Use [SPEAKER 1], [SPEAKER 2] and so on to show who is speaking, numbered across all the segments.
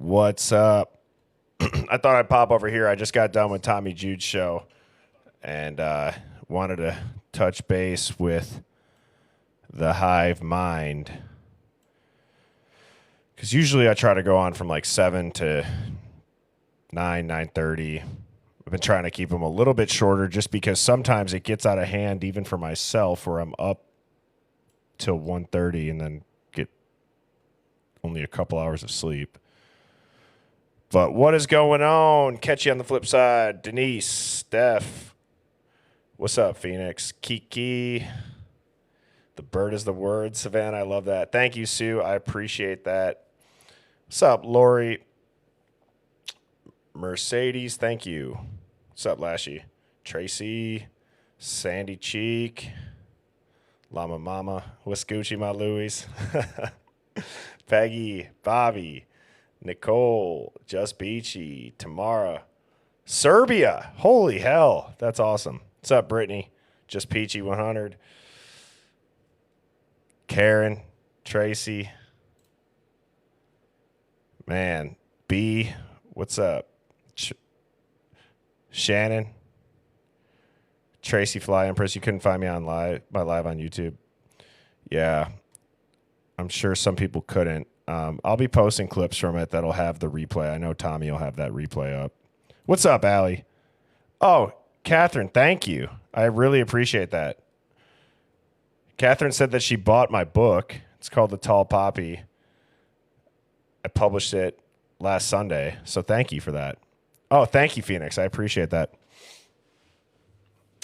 [SPEAKER 1] What's up? I thought I'd pop over here. I just got done with Tommy Jude's show and wanted to touch base with the Hive Mind. Because usually I try to go on from like 7 to 9, 9:30. I've been trying to keep them a little bit shorter just because sometimes it gets out of hand even for myself where I'm up till 1:30 and then get only a couple hours of sleep. But what is going on? Catch you on the flip side. Denise, Steph. What's up, Phoenix? Kiki. The bird is the word. Savannah, I love that. Thank you, Sue. I appreciate that. What's up, Lori? Mercedes, thank you. What's up, Lashy? Tracy, Sandy Cheek, Llama Mama, what's Gucci, my Louis? Peggy, Bobby, Nicole, Just Beachy, Tamara, Serbia. Holy hell, that's awesome. What's up, Brittany? Just Peachy 100. Karen, Tracy. Man, B, what's up? Shannon, Tracy Fly Empress. You couldn't find me on my live on YouTube. Yeah, I'm sure some people couldn't. I'll be posting clips from it that'll have the replay. I know Tommy will have that replay up. What's up, Allie? Oh, Catherine, thank you. I really appreciate that. Catherine said that she bought my book. It's called The Tall Poppy. I published it last Sunday, so thank you for that. Oh, thank you, Phoenix. I appreciate that.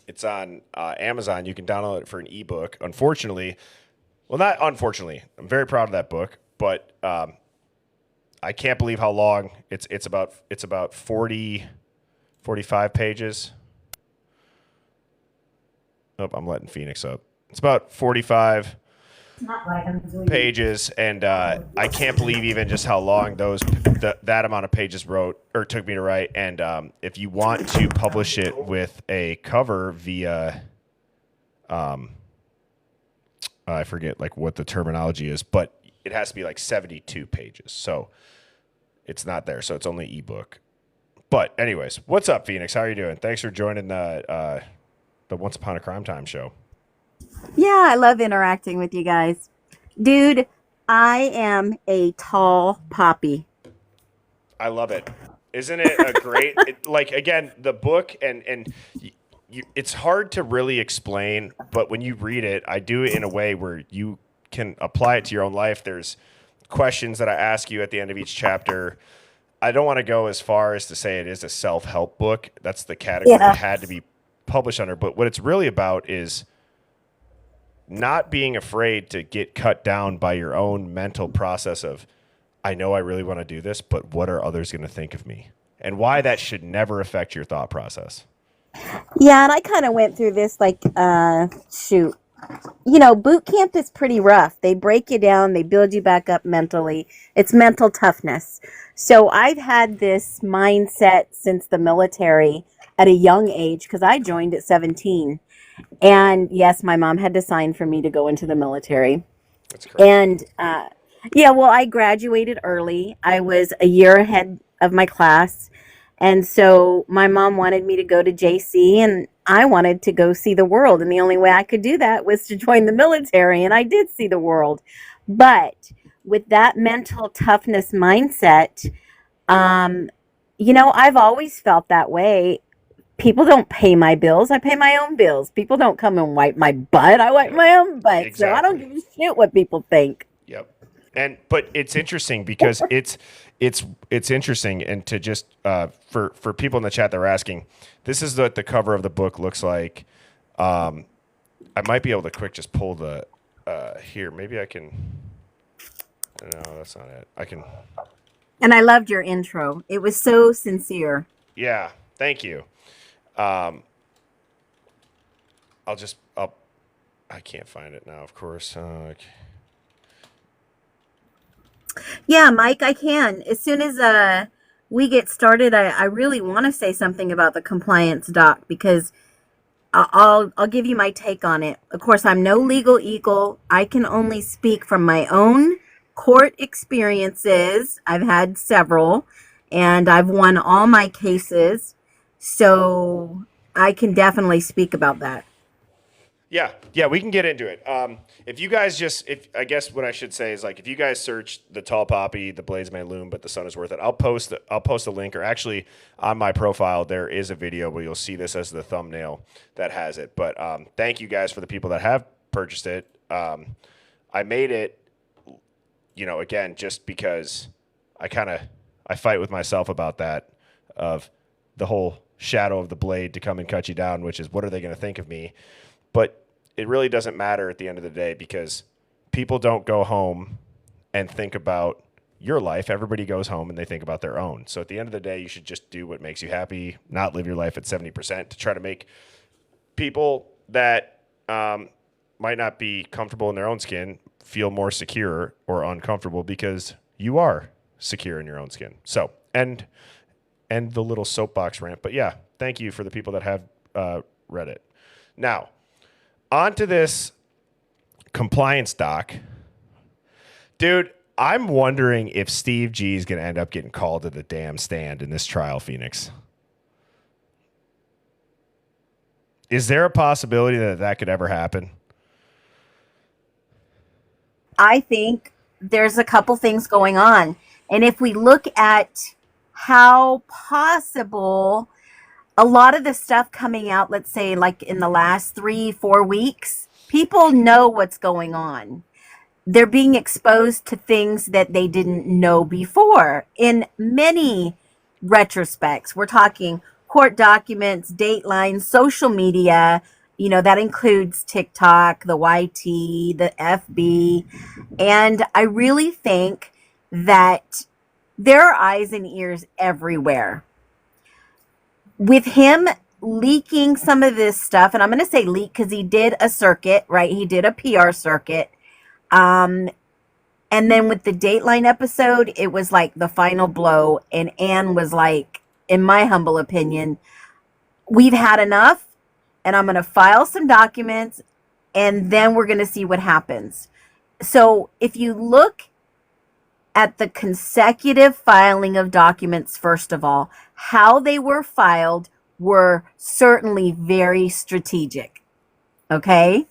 [SPEAKER 1] It's on Amazon. You can download it for an ebook. Unfortunately, well, not unfortunately. I'm very proud of that book, but I can't believe how long it's about 45 pages. Oh, I'm letting Phoenix up. It's about 45 pages, and I can't believe even just how long that amount of pages took me to write. And if you want to publish it with a cover via, I forget like what the terminology is, but it has to be like 72 pages. So it's not there. So it's only ebook. But anyways, what's up, Phoenix? How are you doing? Thanks for joining the Once Upon a Crime Time show.
[SPEAKER 2] Yeah, I love interacting with you guys. Dude, I am a tall poppy.
[SPEAKER 1] I love it. Isn't it a great, again, the book and it's hard to really explain, but when you read it, I do it in a way where you can apply it to your own life. There's questions that I ask you at the end of each chapter. I don't want to go as far as to say it is a self-help book. That's the category it had to be published under. But what it's really about is not being afraid to get cut down by your own mental process of, I know I really want to do this, but what are others going to think of me? And why that should never affect your thought process.
[SPEAKER 2] Yeah, and I kind of went through this boot camp is pretty rough. They break you down, they build you back up mentally. It's mental toughness. So I've had this mindset since the military at a young age because I joined at 17. And yes, my mom had to sign for me to go into the military.
[SPEAKER 1] That's correct.
[SPEAKER 2] And I graduated early. I was a year ahead of my class. And so my mom wanted me to go to JC and I wanted to go see the world. And the only way I could do that was to join the military. And I did see the world. But with that mental toughness mindset, I've always felt that way. People don't pay my bills. I pay my own bills. People don't come and wipe my butt. I wipe my own butt. Exactly. So I don't give a shit what people think.
[SPEAKER 1] Yep. But it's interesting because it's interesting, and to just for people in the chat that are asking, this is what the cover of the book looks like. I might be able to just pull the here. Maybe I can. No, that's not it. I can.
[SPEAKER 2] And I loved your intro. It was so sincere.
[SPEAKER 1] Yeah. Thank you. I can't find it now, of course.
[SPEAKER 2] Yeah, Mike, I can. As soon as we get started, I really want to say something about the compliance doc because I'll give you my take on it. Of course, I'm no legal eagle. I can only speak from my own court experiences. I've had several, and I've won all my cases. So I can definitely speak about that.
[SPEAKER 1] Yeah, yeah, we can get into it. If you guys just, if I guess what I should say is like, if you guys search the tall poppy, the blades may loom, but the sun is worth it. I'll post a link, or actually on my profile there is a video where you'll see this as the thumbnail that has it. But thank you guys for the people that have purchased it. I made it, again, just because I fight with myself about that, of the whole shadow of the blade to come and cut you down, which is what are they going to think of me? But it really doesn't matter at the end of the day, because people don't go home and think about your life. Everybody goes home and they think about their own. So at the end of the day, you should just do what makes you happy, not live your life at 70% to try to make people that might not be comfortable in their own skin feel more secure or uncomfortable, because you are secure in your own skin. So, and the little soapbox rant. But yeah, thank you for the people that have read it. Now, on to this compliance doc. Dude, I'm wondering if Steve G is going to end up getting called to the damn stand in this trial, Phoenix. Is there a possibility that that could ever happen?
[SPEAKER 2] I think there's a couple things going on. And if we look at how possible a lot of the stuff coming out, let's say like in the last 3-4 weeks, people know what's going on. They're being exposed to things that they didn't know before in many retrospects. We're talking court documents, datelines, social media, that includes TikTok, the YT, the FB. And I really think that there are eyes and ears everywhere. With him leaking some of this stuff, and I'm going to say leak because he did a circuit, right? He did a PR circuit. And then with the Dateline episode, it was like the final blow. And Anne was like, in my humble opinion, we've had enough, and I'm going to file some documents, and then we're going to see what happens. So if you look at the consecutive filing of documents, first of all, how they were filed were certainly very strategic. Okay?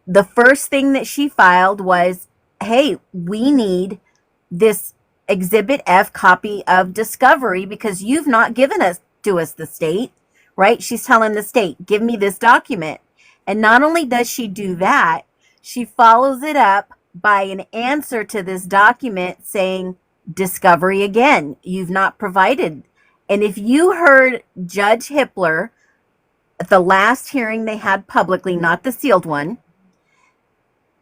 [SPEAKER 2] The first thing that she filed was, hey, we need this Exhibit F copy of discovery because you've not given us the state, right? She's telling the state, give me this document. And not only does she do that, she follows it up by an answer to this document saying, discovery again, you've not provided. And if you heard Judge Hippler at the last hearing they had publicly, not the sealed one,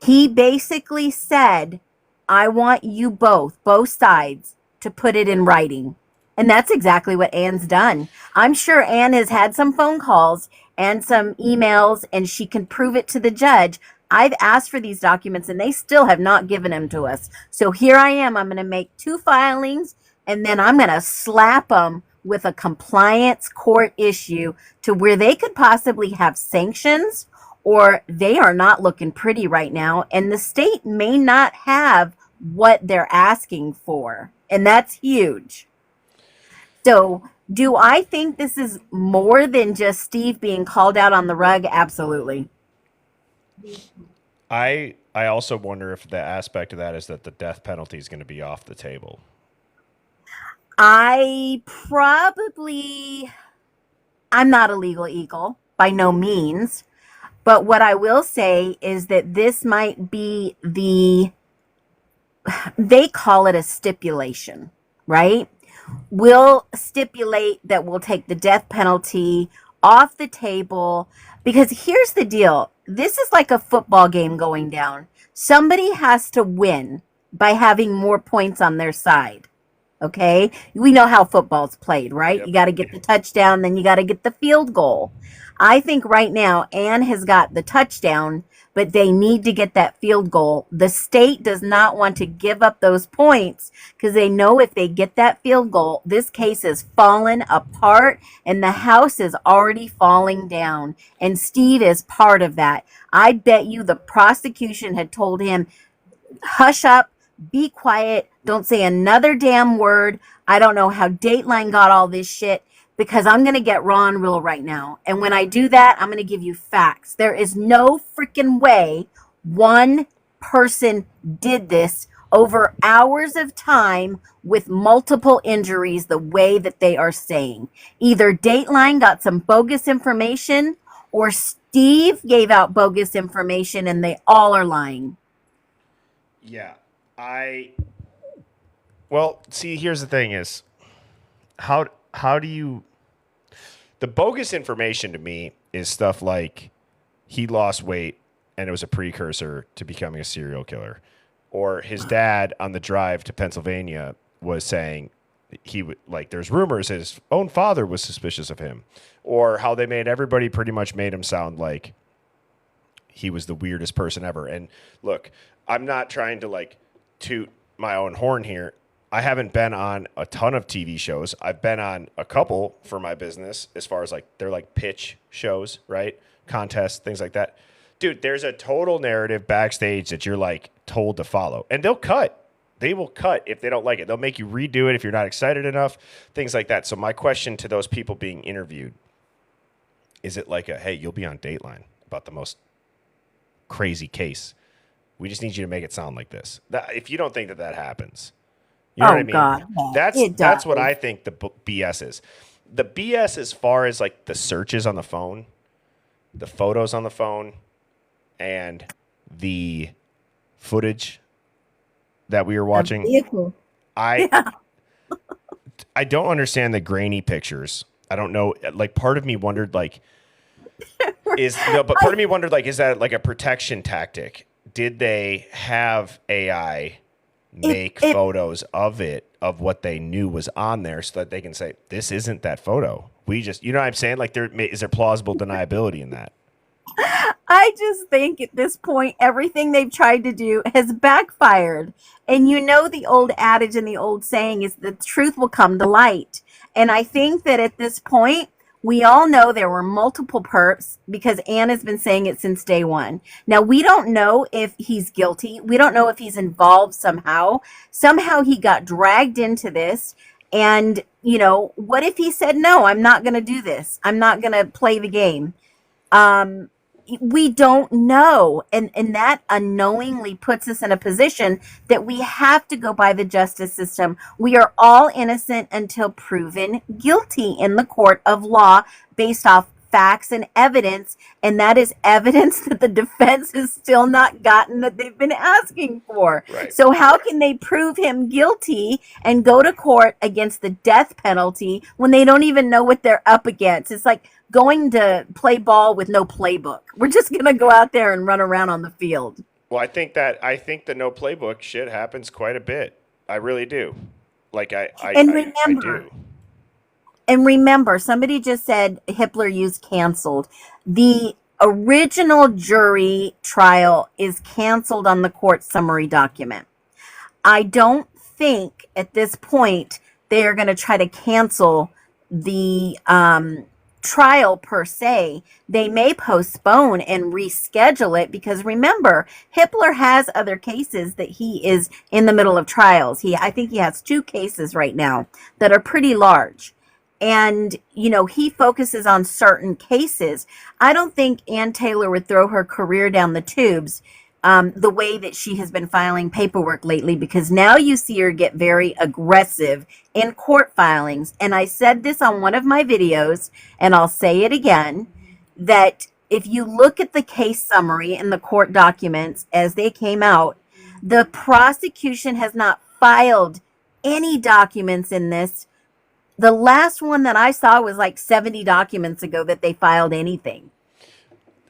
[SPEAKER 2] he basically said, I want you both sides, to put it in writing. And that's exactly what Anne's done. I'm sure Anne has had some phone calls and some emails, and she can prove it to the judge. I've asked for these documents, and they still have not given them to us. So here I am. I'm going to make 2 filings, and then I'm going to slap them with a compliance court issue to where they could possibly have sanctions, or they are not looking pretty right now, and the state may not have what they're asking for. And that's huge. So do I think this is more than just Steve being called out on the rug? Absolutely.
[SPEAKER 1] I also wonder if the aspect of that is that the death penalty is going to be off the table.
[SPEAKER 2] I'm not a legal eagle by no means. But what I will say is that this might be they call it a stipulation, right? We'll stipulate that we'll take the death penalty off the table, because here's the deal. This is like a football game going down. Somebody has to win by having more points on their side. Okay? We know how football's played, right? Yep. You got to get the touchdown, then you got to get the field goal. I think right now Anne has got the touchdown, but they need to get that field goal. The state does not want to give up those points because they know if they get that field goal, this case is fallen apart and the house is already falling down. And Steve is part of that. I bet you the prosecution had told him, hush up, be quiet. Don't say another damn word. I don't know how Dateline got all this shit because I'm going to get raw and real right now. And when I do that, I'm going to give you facts. There is no freaking way one person did this over hours of time with multiple injuries the way that they are saying. Either Dateline got some bogus information or Steve gave out bogus information and they all are lying.
[SPEAKER 1] Yeah. Well, see, here's the thing is how do you the bogus information to me is stuff like he lost weight and it was a precursor to becoming a serial killer. Or his dad on the drive to Pennsylvania was saying he would like there's rumors his own father was suspicious of him. Or how they made everybody pretty much made him sound like he was the weirdest person ever. And look, I'm not trying to like toot my own horn here. I haven't been on a ton of TV shows. I've been on a couple for my business as far as like they're like pitch shows, right? Contests, things like that. Dude, there's a total narrative backstage that you're like told to follow. And they'll cut. They will cut if they don't like it. They'll make you redo it if you're not excited enough, things like that. So my question to those people being interviewed, is it like a, hey, you'll be on Dateline about the most crazy case. We just need you to make it sound like this. If you don't think that happens, you know what I mean?
[SPEAKER 2] God.
[SPEAKER 1] That's what I think the BS is. The BS as far as like the searches on the phone, the photos on the phone, and the footage that we were watching. I don't understand the grainy pictures. I don't know. Like part of me wondered like is that like a protection tactic? Did they have AI make photos of what they knew was on there so that they can say, this isn't that photo. We just, you know what I'm saying? Like is there plausible deniability in that?
[SPEAKER 2] I just think at this point, everything they've tried to do has backfired. And you know, the old adage and the old saying is the truth will come to light. And I think that at this point, we all know there were multiple perps because Ann has been saying it since day one. Now, we don't know if he's guilty. We don't know if he's involved somehow. Somehow he got dragged into this. And, you know, what if he said, no, I'm not going to do this. I'm not going to play the game. We don't know. And that unknowingly puts us in a position that we have to go by the justice system. We are all innocent until proven guilty in the court of law based off facts and evidence. And that is evidence that the defense has still not gotten that they've been asking for.
[SPEAKER 1] Right.
[SPEAKER 2] So how can they prove him guilty and go to court against the death penalty when they don't even know what they're up against? It's like going to play ball with no playbook. We're just going to go out there and run around on the field.
[SPEAKER 1] Well, I think the no playbook shit happens quite a bit. I really do. Like I do.
[SPEAKER 2] And remember, somebody just said Hitler used canceled. The original jury trial is canceled on the court summary document. I don't think at this point they are going to try to cancel the trial per se. They may postpone and reschedule it because remember, Hitler has other cases that he is in the middle of trials. I think he has 2 cases right now that are pretty large. And, you know, he focuses on certain cases. I don't think Ann Taylor would throw her career down the tubes the way that she has been filing paperwork lately, because now you see her get very aggressive in court filings. And I said this on one of my videos, and I'll say it again, that if you look at the case summary and the court documents as they came out, the prosecution has not filed any documents in this. The last one that I saw was like 70 documents ago that they filed anything.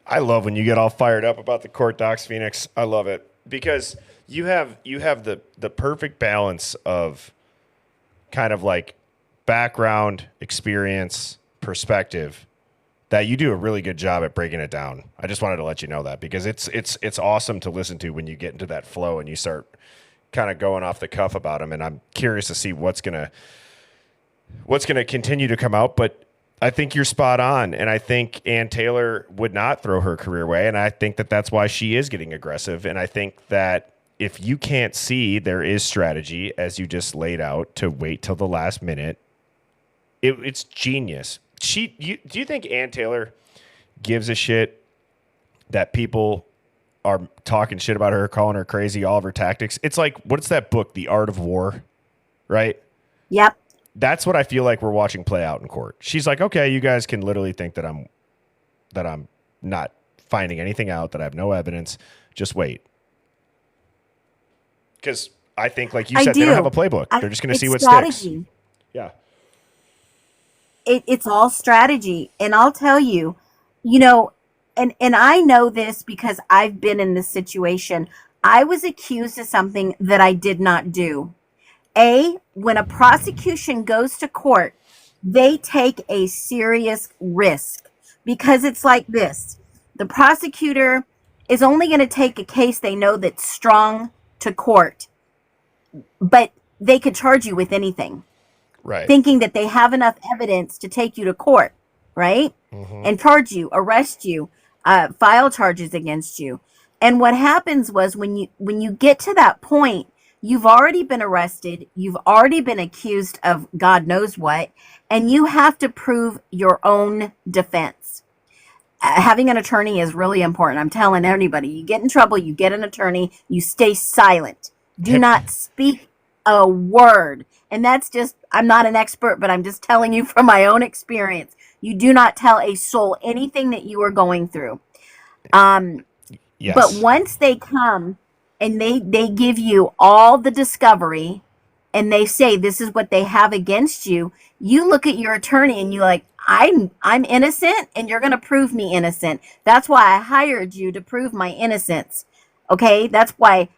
[SPEAKER 1] I love when you get all fired up about the court docs, Phoenix. I love it because you have the perfect balance of kind of like background, experience, perspective that you do a really good job at breaking it down. I just wanted to let you know that because it's awesome to listen to when you get into that flow and you start kind of going off the cuff about them. And I'm curious to see what's gonna continue to come out, but I think you're spot on, and I think Ann Taylor would not throw her career away, and I think that that's why she is getting aggressive, and I think that if you can't see there is strategy, as you just laid out, to wait till the last minute, it's genius. Do you think Ann Taylor gives a shit that people are talking shit about her, calling her crazy, all of her tactics? It's like, what's that book, The Art of War, right?
[SPEAKER 2] Yep.
[SPEAKER 1] That's what I feel like we're watching play out in court. She's like, okay, you guys can literally think that I'm not finding anything out, that I have no evidence. Just wait. Because I think, like you said, they don't have a playbook. They're just going to see what
[SPEAKER 2] strategy.
[SPEAKER 1] sticks. Yeah.
[SPEAKER 2] It's all strategy. And I'll tell you, and I know this because I've been in this situation. I was accused of something that I did not do. When a prosecution goes to court, they take a serious risk, because it's like this. The prosecutor is only going to take a case they know that's strong to court, but they could charge you with anything,
[SPEAKER 1] right?
[SPEAKER 2] Thinking that they have enough evidence to take you to court, right? Mm-hmm. And charge you, arrest you, file charges against you. And what happens was, when you get to that point, you've already been arrested, you've already been accused of God knows what, and you have to prove your own defense. Having an attorney is really important. I'm telling anybody, you get in trouble, you get an attorney, you stay silent. Do not speak a word. And that's just, I'm not an expert, but I'm just telling you from my own experience. You do not tell a soul anything that you are going through.
[SPEAKER 1] Yes.
[SPEAKER 2] But once they come and they give you all the discovery, and they say this is what they have against you, you look at your attorney and you're like, I'm innocent, and you're going to prove me innocent. That's why I hired you, to prove my innocence. Okay? That's why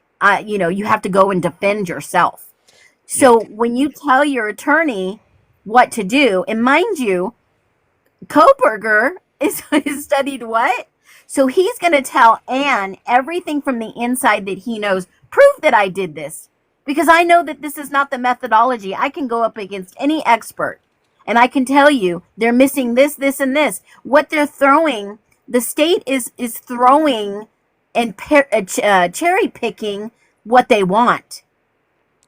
[SPEAKER 2] you have to go and defend yourself. So when you tell your attorney what to do, and mind you, Koberger is studied what? So he's going to tell Ann everything from the inside that he knows. Prove that I did this, because I know that this is not the methodology. I can go up against any expert, and I can tell you they're missing this, this, and this. What they're throwing, the state is throwing and cherry picking what they want.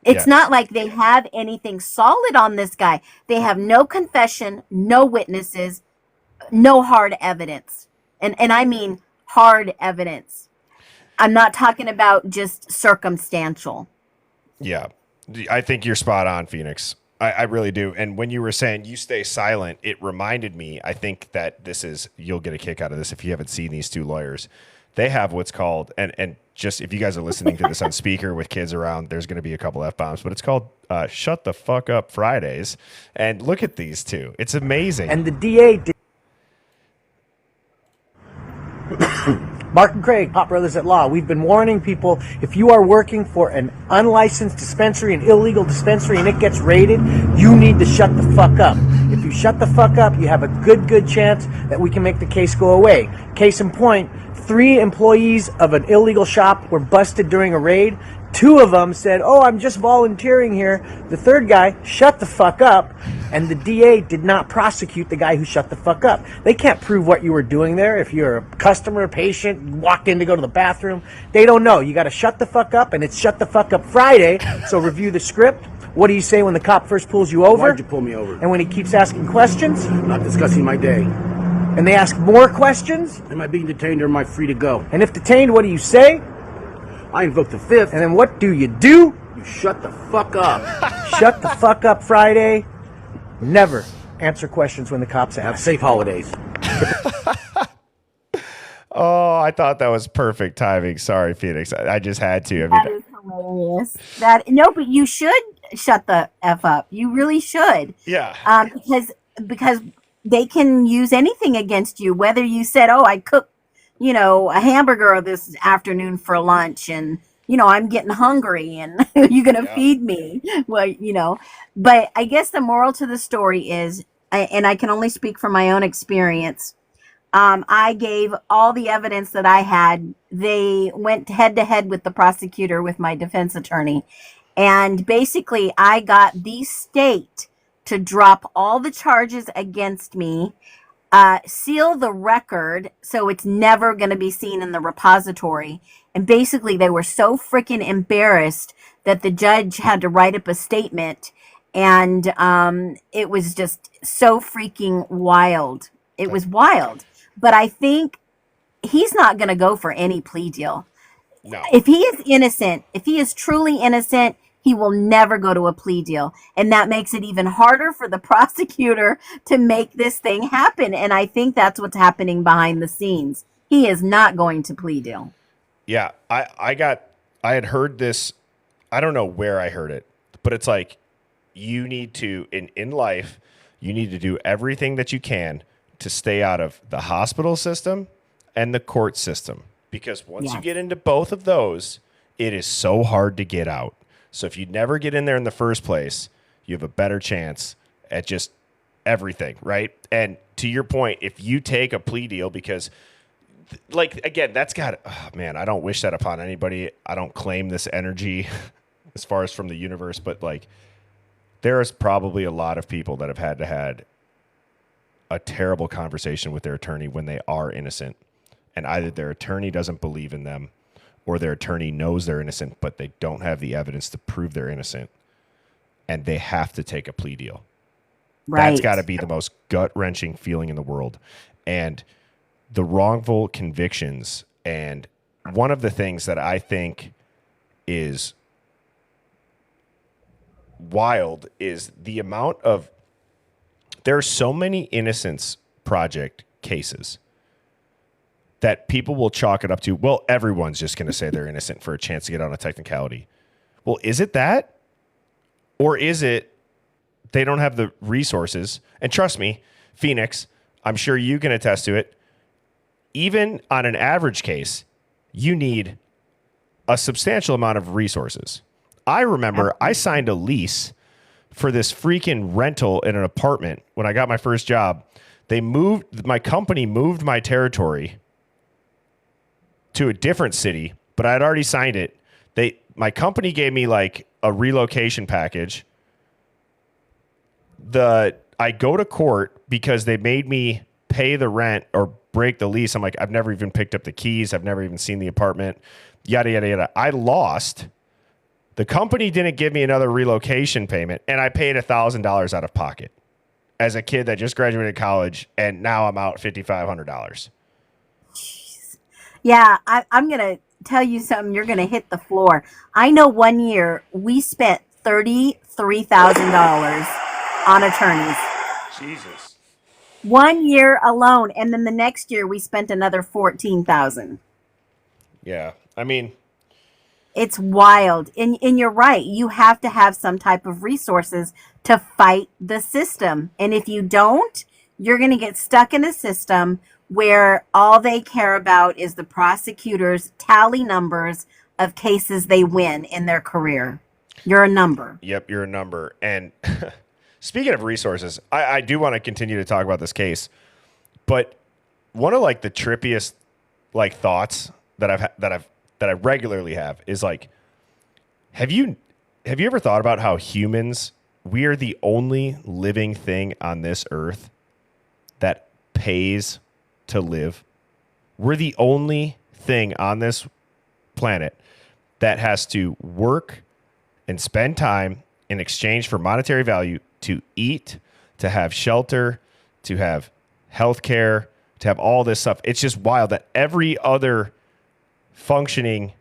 [SPEAKER 2] It's not like they have anything solid on this guy. They have no confession, no witnesses, no hard evidence. And I mean hard evidence. I'm not talking about just circumstantial.
[SPEAKER 1] Yeah. I think you're spot on, Phoenix. I really do. And when you were saying you stay silent, it reminded me, I think that you'll get a kick out of this if you haven't seen these two lawyers. They have what's called, and just if you guys are listening to this on speaker with kids around, there's going to be a couple F-bombs, but it's called Shut the Fuck Up Fridays. And look at these two. It's amazing.
[SPEAKER 3] And the DA did. Mark and Craig, Hot Brothers at Law. We've been warning people, if you are working for an unlicensed dispensary, an illegal dispensary, and it gets raided, you need to shut the fuck up. If you shut the fuck up, you have a good chance that we can make the case go away. Case in point, 3 employees of an illegal shop were busted during a raid. 2 of them said, oh, I'm just volunteering here. The third guy shut the fuck up, and the DA did not prosecute the guy who shut the fuck up. They can't prove what you were doing there. If you're a customer, patient, you walked in to go to the bathroom, they don't know. You got to shut the fuck up, and it's Shut the Fuck Up Friday, so review the script. What do you say when the cop first pulls you over?
[SPEAKER 4] Why'd you pull me over?
[SPEAKER 3] And when he keeps asking questions?
[SPEAKER 4] Not discussing my day.
[SPEAKER 3] And they ask more questions?
[SPEAKER 4] Am I being detained or am I free to go?
[SPEAKER 3] And if detained, what do you say?
[SPEAKER 4] I invoke the 5th.
[SPEAKER 3] And then what do? You
[SPEAKER 4] shut the fuck up.
[SPEAKER 3] Shut the fuck up Friday. Never answer questions when the cops ask.
[SPEAKER 4] Have safe holidays.
[SPEAKER 1] Oh, I thought that was perfect timing. Sorry, Phoenix. I just had to.
[SPEAKER 2] That is hilarious. But you should shut the F up. You really should.
[SPEAKER 1] Yeah.
[SPEAKER 2] Because they can use anything against you. Whether you said, oh, I cooked, a hamburger this afternoon for lunch, and, I'm getting hungry, and you're going to feed me. Well, but I guess the moral to the story is, and I can only speak from my own experience, I gave all the evidence that I had. They went head to head with the prosecutor, with my defense attorney. And basically, I got the state to drop all the charges against me. seal the record so it's never going to be seen in the repository. And basically, they were so freaking embarrassed that the judge had to write up a statement. And it was just so freaking wild. It was wild. But I think he's not going to go for any plea deal.
[SPEAKER 1] No.
[SPEAKER 2] If he is innocent, if he is truly innocent, he will never go to a plea deal. And that makes it even harder for the prosecutor to make this thing happen. And I think that's what's happening behind the scenes. He is not going to plea deal.
[SPEAKER 1] Yeah. I had heard this. I don't know where I heard it, but it's like, you need to, in life, you need to do everything that you can to stay out of the hospital system and the court system. Because once you get into both of those, it is so hard to get out. So if you never get in there in the first place, you have a better chance at just everything, right? And to your point, if you take a plea deal, because, like, again, that's got, oh, man, I don't wish that upon anybody. I don't claim this energy as far as from the universe, but, like, there is probably a lot of people that have had a terrible conversation with their attorney when they are innocent. And either their attorney doesn't believe in them or their attorney knows they're innocent, but they don't have the evidence to prove they're innocent. And they have to take a plea deal.
[SPEAKER 2] Right.
[SPEAKER 1] That's got to be the most gut-wrenching feeling in the world. And the wrongful convictions, and one of the things that I think is wild is the amount of, there are so many Innocence Project cases that people will chalk it up to, well, everyone's just going to say they're innocent for a chance to get on a technicality. Well, is it that? Or is it they don't have the resources? And trust me, Phoenix, I'm sure you can attest to it. Even on an average case, you need a substantial amount of resources. I remember I signed a lease for this freaking rental in an apartment when I got my first job. My company moved my territory to a different city, but I had already signed it. My company gave me like a relocation package. I go to court because they made me pay the rent or break the lease. I'm like, I've never even picked up the keys. I've never even seen the apartment, yada, yada, yada. I lost. The company didn't give me another relocation payment, and I paid $1,000 out of pocket as a kid that just graduated college, and now I'm out $5,500.
[SPEAKER 2] Yeah, I'm going to tell you something. You're going to hit the floor. I know one year we spent $33,000 on attorneys.
[SPEAKER 1] Jesus.
[SPEAKER 2] 1 year alone, and then the next year we spent another $14,000.
[SPEAKER 1] Yeah, I mean,
[SPEAKER 2] it's wild. And you're right. You have to have some type of resources to fight the system. And if you don't, you're going to get stuck in a system where all they care about is the prosecutors tally numbers of cases they win in their career. You're a number.
[SPEAKER 1] Yep, you're a number. And speaking of resources, I do want to continue to talk about this case. But one of like the trippiest like thoughts that I regularly have is like, have you ever thought about how humans, we are the only living thing on this earth that pays to live? We're the only thing on this planet that has to work and spend time in exchange for monetary value to eat, to have shelter, to have health care, to have all this stuff. It's just wild that every other functioning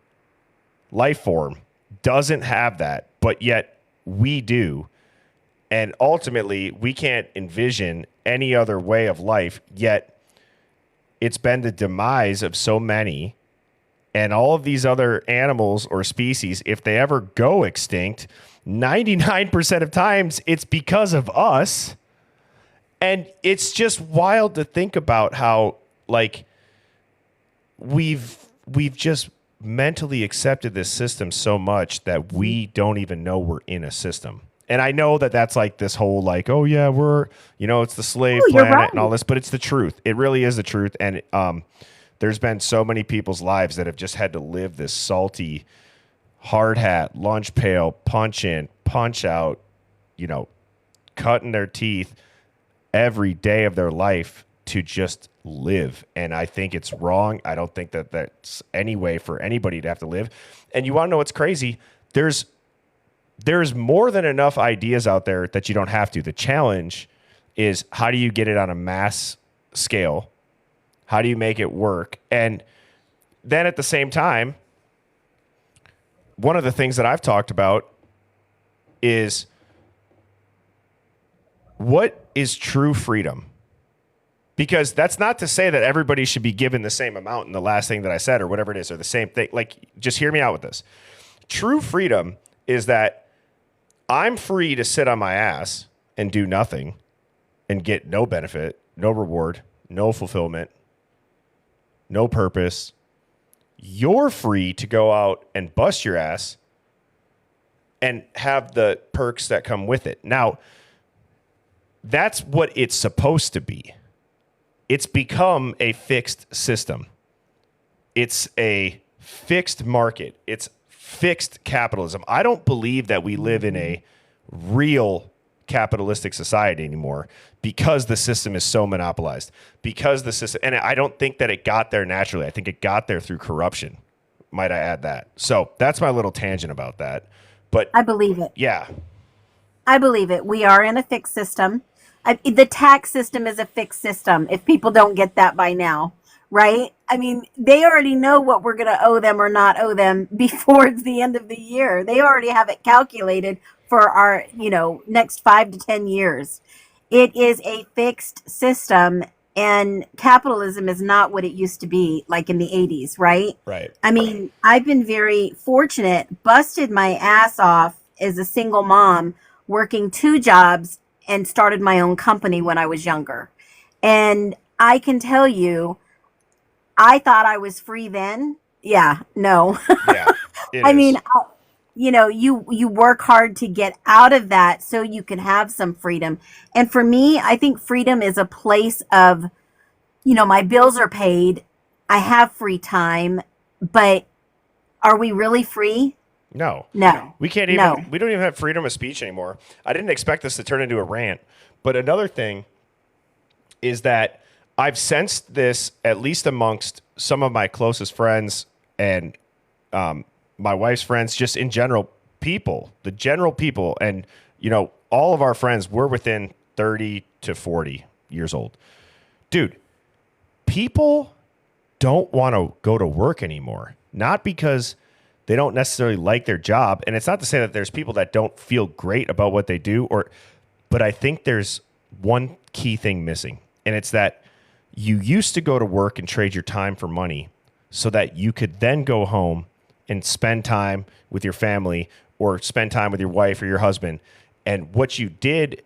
[SPEAKER 1] life form doesn't have that, but yet we do. And ultimately, we can't envision any other way of life, yet it's been the demise of so many. And all of these other animals or species, if they ever go extinct, 99% of times it's because of us. And it's just wild to think about how, like, we've just mentally accepted this system so much that we don't even know we're in a system. And I know that that's like this whole like, oh yeah, we're, it's the slave planet and all this, but it's the truth. It really is the truth. And there's been so many people's lives that have just had to live this salty, hard hat, lunch pail, punch in, punch out, cutting their teeth every day of their life to just live. And I think it's wrong. I don't think that that's any way for anybody to have to live. And you want to know what's crazy? There's more than enough ideas out there that you don't have to. The challenge is, how do you get it on a mass scale? How do you make it work? And then at the same time, one of the things that I've talked about is, what is true freedom? Because that's not to say that everybody should be given the same amount in the last thing that I said or whatever it is, or the same thing. Like, just hear me out with this. True freedom is that I'm free to sit on my ass and do nothing and get no benefit, no reward, no fulfillment, no purpose. You're free to go out and bust your ass and have the perks that come with it. Now, that's what it's supposed to be. It's become a fixed system. It's a fixed market. It's fixed capitalism. I don't believe that we live in a real capitalistic society anymore, because the system is so monopolized. Because the system, and I don't think that it got there naturally. I think it got there through corruption. Might I add that? So that's my little tangent about that. But
[SPEAKER 2] I believe it.
[SPEAKER 1] yeah,
[SPEAKER 2] I believe it. We are in a fixed system. The tax system is a fixed system, if people don't get that by now, right? I mean, they already know what we're going to owe them or not owe them before it's the end of the year. They already have it calculated for our, next 5 to 10 years. It is a fixed system, and capitalism is not what it used to be like in the 80s, right?
[SPEAKER 1] right.
[SPEAKER 2] I mean, I've been very fortunate, busted my ass off as a single mom, working 2 jobs, and started my own company when I was younger. And I can tell you, I thought I was free then. Yeah, no.
[SPEAKER 1] Yeah,
[SPEAKER 2] I mean, you work hard to get out of that so you can have some freedom. And for me, I think freedom is a place of, my bills are paid, I have free time, but are we really free?
[SPEAKER 1] No. We can't even,
[SPEAKER 2] No.
[SPEAKER 1] we don't even have freedom of speech anymore. I didn't expect this to turn into a rant. But another thing is that I've sensed this, at least amongst some of my closest friends and my wife's friends, just in general, the general people. And, all of our friends were within 30 to 40 years old. Dude, people don't want to go to work anymore. Not because they don't necessarily like their job. And it's not to say that there's people that don't feel great about what they do, but I think there's one key thing missing. And it's that you used to go to work and trade your time for money so that you could then go home and spend time with your family or spend time with your wife or your husband. And what you did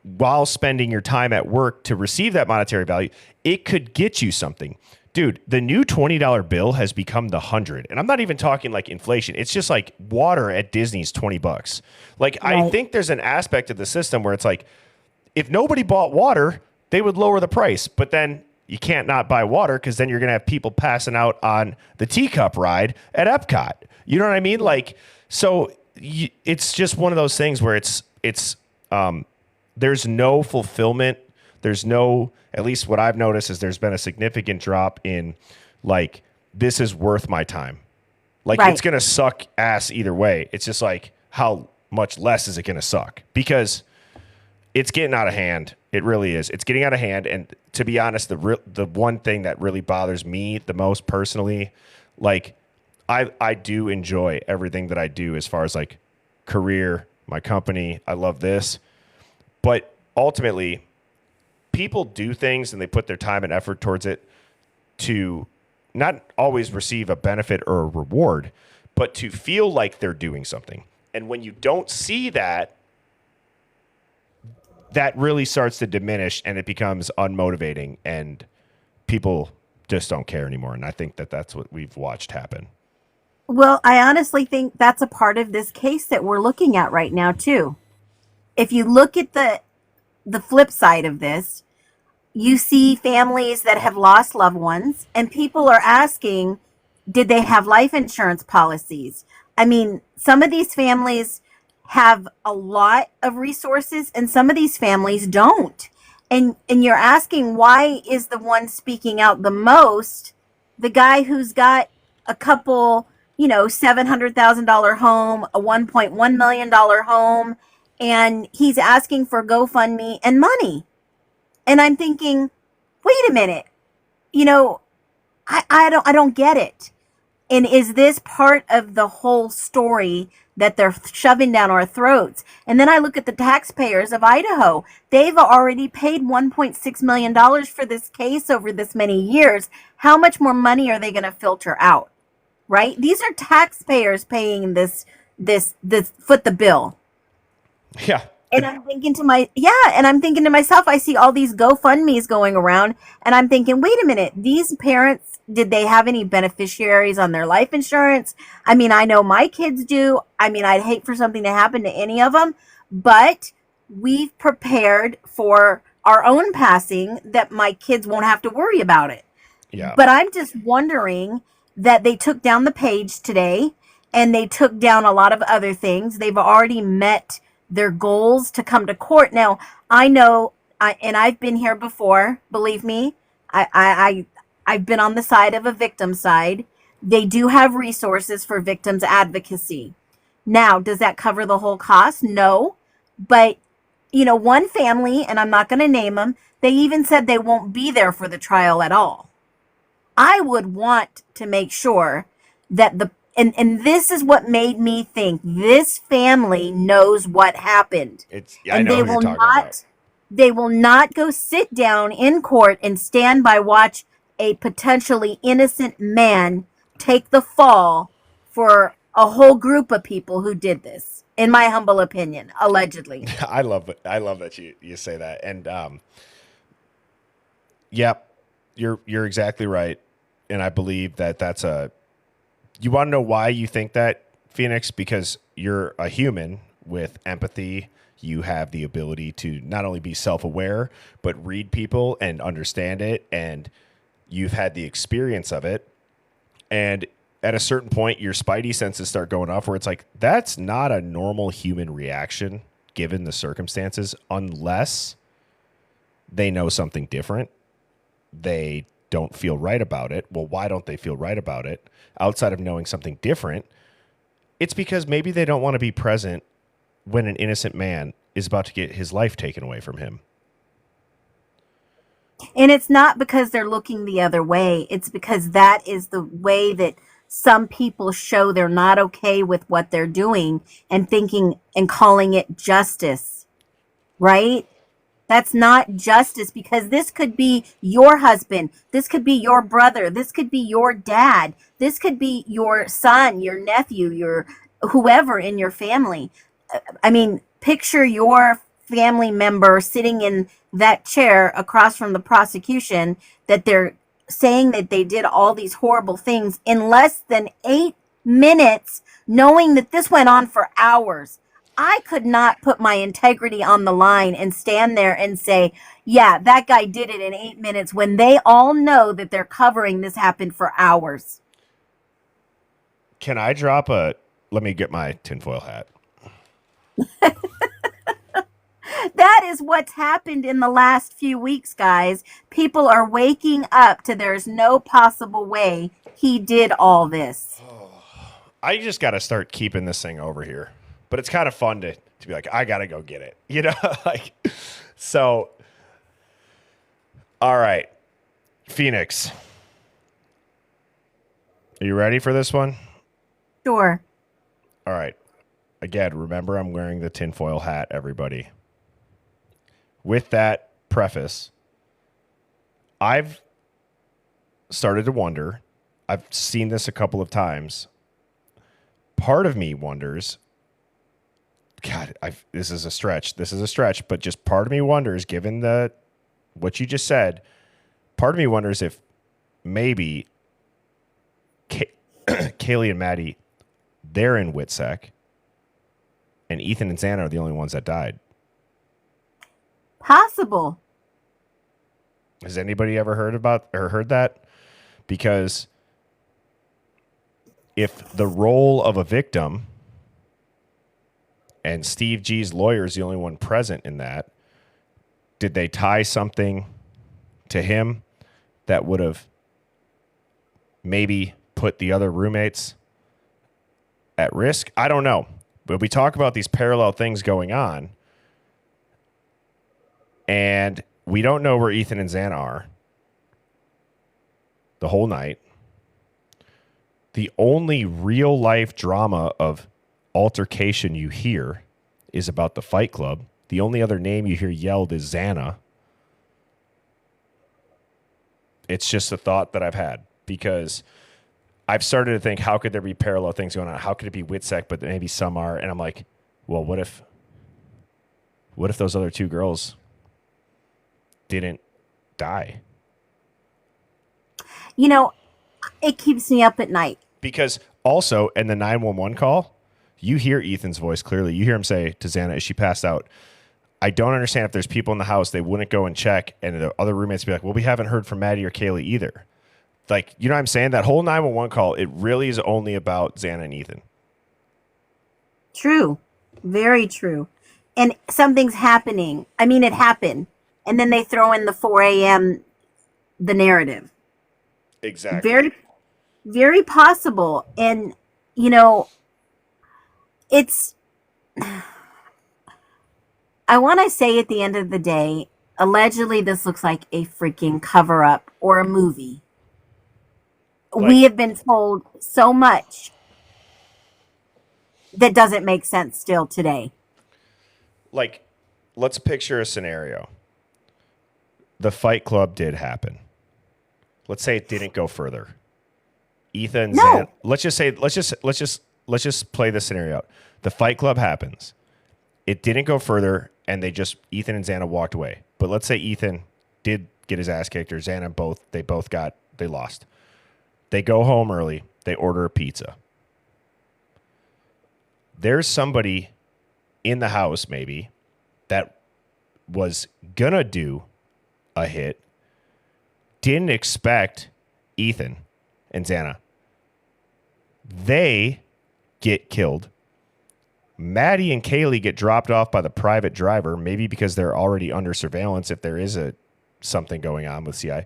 [SPEAKER 1] while spending your time at work to receive that monetary value, it could get you something. Dude, the new $20 bill has become the 100. And I'm not even talking like inflation. It's just like water at Disney's $20. Like, right. I think there's an aspect of the system where it's like, if nobody bought water, they would lower the price. But then you can't not buy water, because then you're going to have people passing out on the teacup ride at Epcot. You know what I mean? Like, so it's just one of those things where there's no fulfillment. There's no, at least what I've noticed is there's been a significant drop in, like, this is worth my time. Like, right. It's going to suck ass either way. It's just like, how much less is it going to suck? Because it's getting out of hand. It really is. It's getting out of hand. And to be honest, the one thing that really bothers me the most personally, like, I do enjoy everything that I do as far as like career, my company. I love this. But ultimately, people do things and they put their time and effort towards it to not always receive a benefit or a reward, but to feel like they're doing something. And when you don't see that, that really starts to diminish and it becomes unmotivating and people just don't care anymore. And I think that that's what we've watched happen.
[SPEAKER 2] Well, I honestly think that's a part of this case that we're looking at right now, too. If you look at the flip side of this, you see families that have lost loved ones, and people are asking, did they have life insurance policies? I mean, some of these families have a lot of resources, and some of these families don't. And you're asking, why is the one speaking out the most the guy who's got a couple, $700,000 home, a $1.1 million home, and he's asking for GoFundMe and money? And I'm thinking, wait a minute, you know, I don't get it. And is this part of the whole story that they're shoving down our throats? And then I look at the taxpayers of Idaho. They've already paid $1.6 million for this case over this many years. How much more money are they going to filter out? Right? These are taxpayers paying this foot the bill.
[SPEAKER 1] Yeah.
[SPEAKER 2] And I'm thinking to myself, I see all these GoFundMe's going around, and I'm thinking, wait a minute, these parents, did they have any beneficiaries on their life insurance? I mean, I know my kids do. I mean, I'd hate for something to happen to any of them, but we've prepared for our own passing that my kids won't have to worry about it.
[SPEAKER 1] Yeah.
[SPEAKER 2] But I'm just wondering that they took down the page today, and they took down a lot of other things. They've already met their goals to come to court. Now, I know, and I've been here before, believe me, I've been on the side of a victim side. They do have resources for victims advocacy. Now, does that cover the whole cost? No. But, one family, and I'm not going to name them, they even said they won't be there for the trial at all. I would want to make sure that and this is what made me think this family knows what happened.
[SPEAKER 1] I know who you're talking about.
[SPEAKER 2] They will not go sit down in court and stand by watch a potentially innocent man take the fall for a whole group of people who did this, in my humble opinion, allegedly.
[SPEAKER 1] I love it. I love that you say that. And yep, you're exactly right. And I believe that's you want to know why you think that, Phoenix? Because you're a human with empathy. You have the ability to not only be self-aware, but read people and understand it. And you've had the experience of it. And at a certain point, your spidey senses start going off where it's like, that's not a normal human reaction given the circumstances, unless they know something different. They don't feel right about it. Well, why don't they feel right about it? Outside of knowing something different, it's because maybe they don't want to be present when an innocent man is about to get his life taken away from him.
[SPEAKER 2] And it's not because they're looking the other way. It's because that is the way that some people show they're not okay with what they're doing and thinking and calling it justice, right? That's not justice, because this could be your husband. This could be your brother. This could be your dad. This could be your son, your nephew, your whoever in your family. I mean, picture your family member sitting in that chair across from the prosecution that they're saying that they did all these horrible things in less than 8 minutes, knowing that this went on for hours. I could not put my integrity on the line and stand there and say, yeah, that guy did it in 8 minutes, when they all know that they're covering this happened for hours.
[SPEAKER 1] Can I let me get my tinfoil hat.
[SPEAKER 2] That is what's happened in the last few weeks, guys. People are waking up to there's no possible way he did all this.
[SPEAKER 1] I just got to start keeping this thing over here. But it's kind of fun to be like, I got to go get it. So, all right. Phoenix. Are you ready for this one?
[SPEAKER 2] Sure.
[SPEAKER 1] All right. Again, remember, I'm wearing the tinfoil hat, everybody. With that preface, I've started to wonder. I've seen this a couple of times. Part of me wonders, God, this is a stretch. But just part of me wonders, given what you just said, part of me wonders if maybe Kaylee and Maddie, they're in WITSEC, and Ethan and Xana are the only ones that died.
[SPEAKER 2] Possible.
[SPEAKER 1] Has anybody ever heard that? Because if the role of a victim, and Steve G's lawyer is the only one present in that, Did they tie something to him that would have maybe put the other roommates at risk? I don't know. But we talk about these parallel things going on, and we don't know where Ethan and Xana are the whole night. The only real life drama of altercation you hear is about the Fight Club. The only other name you hear yelled is Xana. It's just a thought that I've had because I've started to think, how could there be parallel things going on? How could it be Witsec, but maybe some are? And I'm like, well, what if those other two girls didn't die?
[SPEAKER 2] You know, it keeps me up at night.
[SPEAKER 1] Because also in the 911 call, you hear Ethan's voice clearly. You hear him say to Xana, is she passed out? I don't understand if there's people in the house, they wouldn't go and check, and the other roommates be like, well, we haven't heard from Maddie or Kaylee either. Like, you know what I'm saying? That whole 911 call, it really is only about Xana and Ethan.
[SPEAKER 2] True. Very true. And something's happening. I mean, it happened. And then they throw in the 4 a.m. the narrative.
[SPEAKER 1] Exactly.
[SPEAKER 2] Very, very possible. And, you know, it's... I want to say at the end of the day, allegedly this looks like a freaking cover-up or a movie. We have been told so much that doesn't make sense still today.
[SPEAKER 1] Like, let's picture a scenario. The Fight Club did happen. Let's say it didn't go further. Ethan,
[SPEAKER 2] No.
[SPEAKER 1] Xana, let's just play this scenario out. The Fight Club happens. It didn't go further, and Ethan and Xana walked away. But let's say Ethan did get his ass kicked, or Xana they lost. They go home early. They order a pizza. There's somebody in the house maybe that was gonna do a hit, didn't expect Ethan and Xana. They get killed. Maddie and Kaylee get dropped off by the private driver, maybe because they're already under surveillance if there is something going on with CI.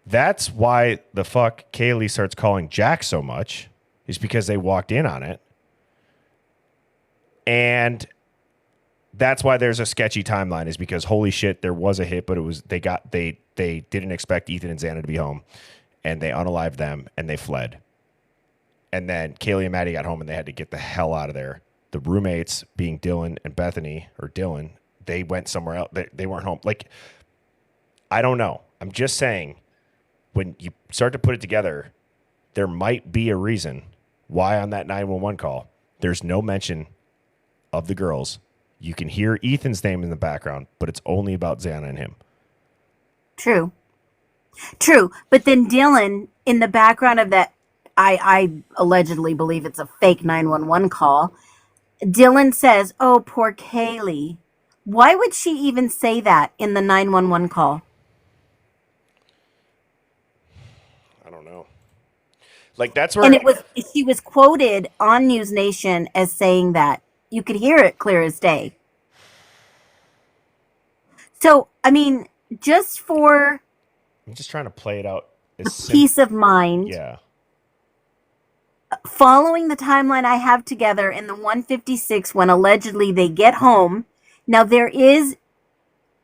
[SPEAKER 1] That's why the fuck Kaylee starts calling Jack so much, is because they walked in on it. And that's why there's a sketchy timeline, is because holy shit, there was a hit, but they didn't expect Ethan and Xana to be home, and they unalived them and they fled. And then Kaylee and Maddie got home and they had to get the hell out of there. The roommates, being Dylan and Bethany, or Dylan, they went somewhere else. They weren't home. Like, I don't know. I'm just saying, when you start to put it together, there might be a reason why on that 911 call, there's no mention of the girls. You can hear Ethan's name in the background, but it's only about Xana and him.
[SPEAKER 2] True. But then Dylan, in the background of that, I allegedly believe it's a fake 911 call. Dylan says, oh, poor Kaylee. Why would she even say that in the 911 call?
[SPEAKER 1] I don't know. Like, that's where...
[SPEAKER 2] And she was quoted on News Nation as saying that. You could hear it clear as day. So, I mean, just for...
[SPEAKER 1] I'm just trying to play it out.
[SPEAKER 2] Peace of mind.
[SPEAKER 1] Yeah.
[SPEAKER 2] Following the timeline I have together in the 156 when allegedly they get home. Now, there is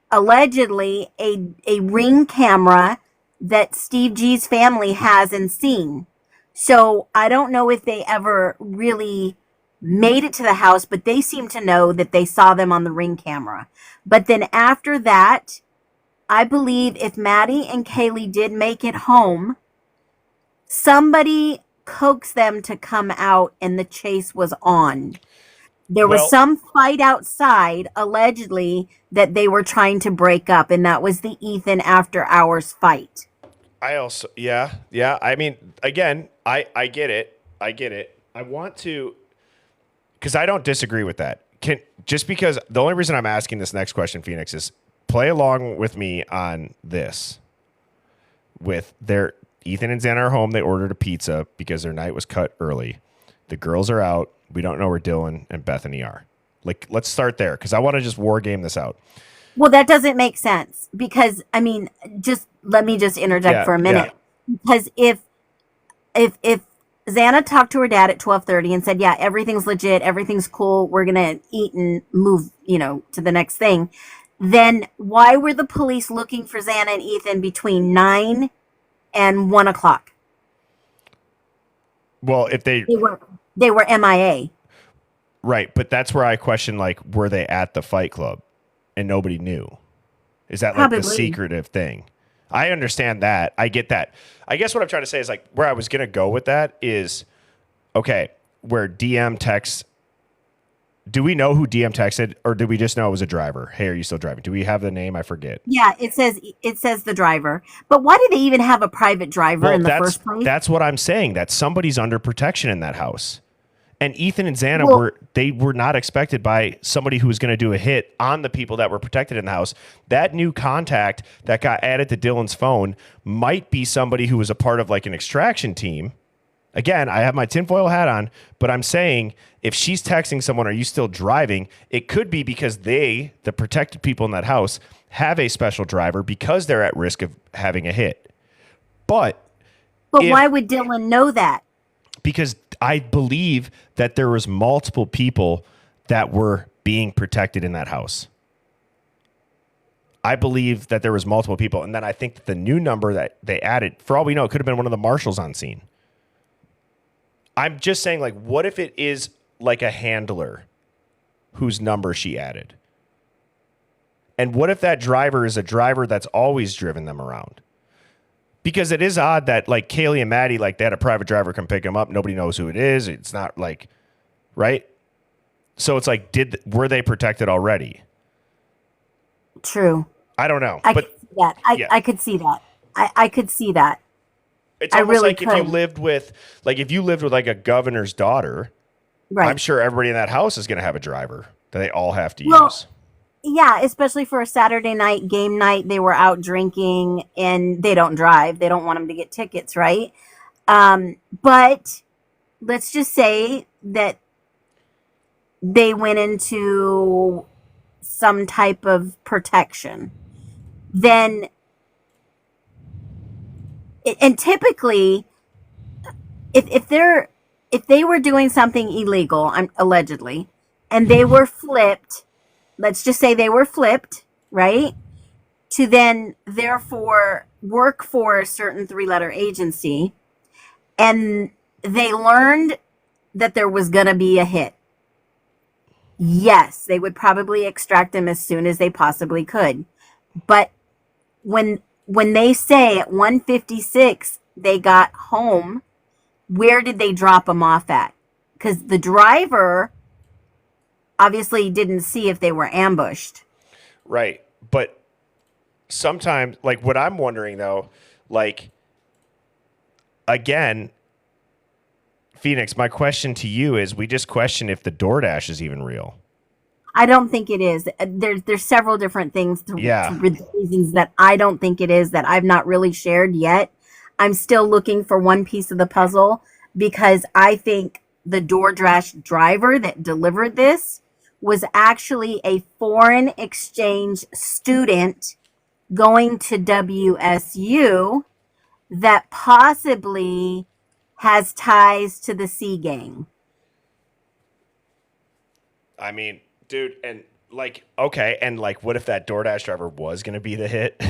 [SPEAKER 2] allegedly a ring camera that Steve G's family has and seen. So I don't know if they ever really made it to the house, but they seem to know that they saw them on the ring camera. But then after that, I believe if Maddie and Kaylee did make it home, somebody coaxed them to come out and the chase was on. There was some fight outside, allegedly, that they were trying to break up, and that was the Ethan after hours fight.
[SPEAKER 1] Yeah. I mean, again, I get it. I want to, because I don't disagree with that. Just because the only reason I'm asking this next question, Phoenix, is play along with me on this. With Ethan and Xana are home. They ordered a pizza because their night was cut early. The girls are out. We don't know where Dylan and Bethany are. Like, let's start there because I want to just war game this out.
[SPEAKER 2] Well, that doesn't make sense because I mean, just let me just interject
[SPEAKER 1] Yeah,
[SPEAKER 2] for a
[SPEAKER 1] yeah.
[SPEAKER 2] minute. Because if Xana talked to her dad at 12:30 and said, "Yeah, everything's legit, everything's cool, we're gonna eat and move, to the next thing," then why were the police looking for Xana and Ethan between 9 and 1 o'clock?
[SPEAKER 1] Well, if they
[SPEAKER 2] They were MIA.
[SPEAKER 1] right, but that's where I question like were they at the fight club and nobody knew? Is that like the
[SPEAKER 2] Probably.
[SPEAKER 1] secretive thing? I understand that. I get that. I guess what I'm trying to say is like where I was gonna go with that is okay, where DM texts. Do we know who DM texted, or did we just know it was a driver? Hey, are you still driving? Do we have the name? I forget.
[SPEAKER 2] Yeah, it says the driver. But why do they even have a private driver
[SPEAKER 1] Well,
[SPEAKER 2] in the
[SPEAKER 1] that's
[SPEAKER 2] first place?
[SPEAKER 1] that's what I'm saying. That somebody's under protection in that house. And Ethan and Xana
[SPEAKER 2] Well,
[SPEAKER 1] were not expected by somebody who was going to do a hit on the people that were protected in the house. That new contact that got added to Dylan's phone might be somebody who was a part of like an extraction team. Again, I have my tinfoil hat on, but I'm saying if she's texting someone, are you still driving? It could be because they, the protected people in that house, have a special driver because they're at risk of having a hit. But
[SPEAKER 2] but
[SPEAKER 1] if
[SPEAKER 2] why would Dylan know that?
[SPEAKER 1] because I believe that there was multiple people that were being protected in that house. I believe that there was multiple people, and then I think that the new number that they added, for all we know, it could have been one of the marshals on scene. I'm just saying, like, what if it is like a handler whose number she added? And what if that driver is a driver that's always driven them around? Because it is odd that like Kaylee and Maddie, like they had a private driver come pick them up. Nobody knows who it is. It's not like, right? So it's like, were they protected already?
[SPEAKER 2] True.
[SPEAKER 1] I don't know,
[SPEAKER 2] I
[SPEAKER 1] but
[SPEAKER 2] could see that. I,
[SPEAKER 1] yeah,
[SPEAKER 2] I could see that. I could see that.
[SPEAKER 1] it's
[SPEAKER 2] I
[SPEAKER 1] almost
[SPEAKER 2] really
[SPEAKER 1] like if you
[SPEAKER 2] could.
[SPEAKER 1] lived with, like a governor's daughter, I'm
[SPEAKER 2] Right.
[SPEAKER 1] sure everybody in that house is going to have a driver that they all have to
[SPEAKER 2] Well,
[SPEAKER 1] use.
[SPEAKER 2] yeah, especially for a Saturday night game night, they were out drinking and they don't drive. They don't want them to get tickets, right? But let's just say that they went into some type of protection. Then, and typically, if they were doing something illegal, allegedly, and they were flipped, let's just say they were flipped, right? To then therefore work for a certain three-letter agency, and they learned that there was going to be a hit. Yes, they would probably extract them as soon as they possibly could. But when they say at 1:56 they got home, where did they drop them off at? Because the driver obviously didn't see if they were ambushed.
[SPEAKER 1] Right. But sometimes, like what I'm wondering though, like, again, Phoenix, my question to you is we just question if the DoorDash is even real.
[SPEAKER 2] I don't think it is. There's several different things
[SPEAKER 1] Yeah.
[SPEAKER 2] reasons that I don't think it is that I've not really shared yet. I'm still looking for one piece of the puzzle because I think the DoorDash driver that delivered this was actually a foreign exchange student going to WSU that possibly has ties to the Sea Gang.
[SPEAKER 1] I mean, dude, and like, okay, and like, what if that DoorDash driver was going to be the hit?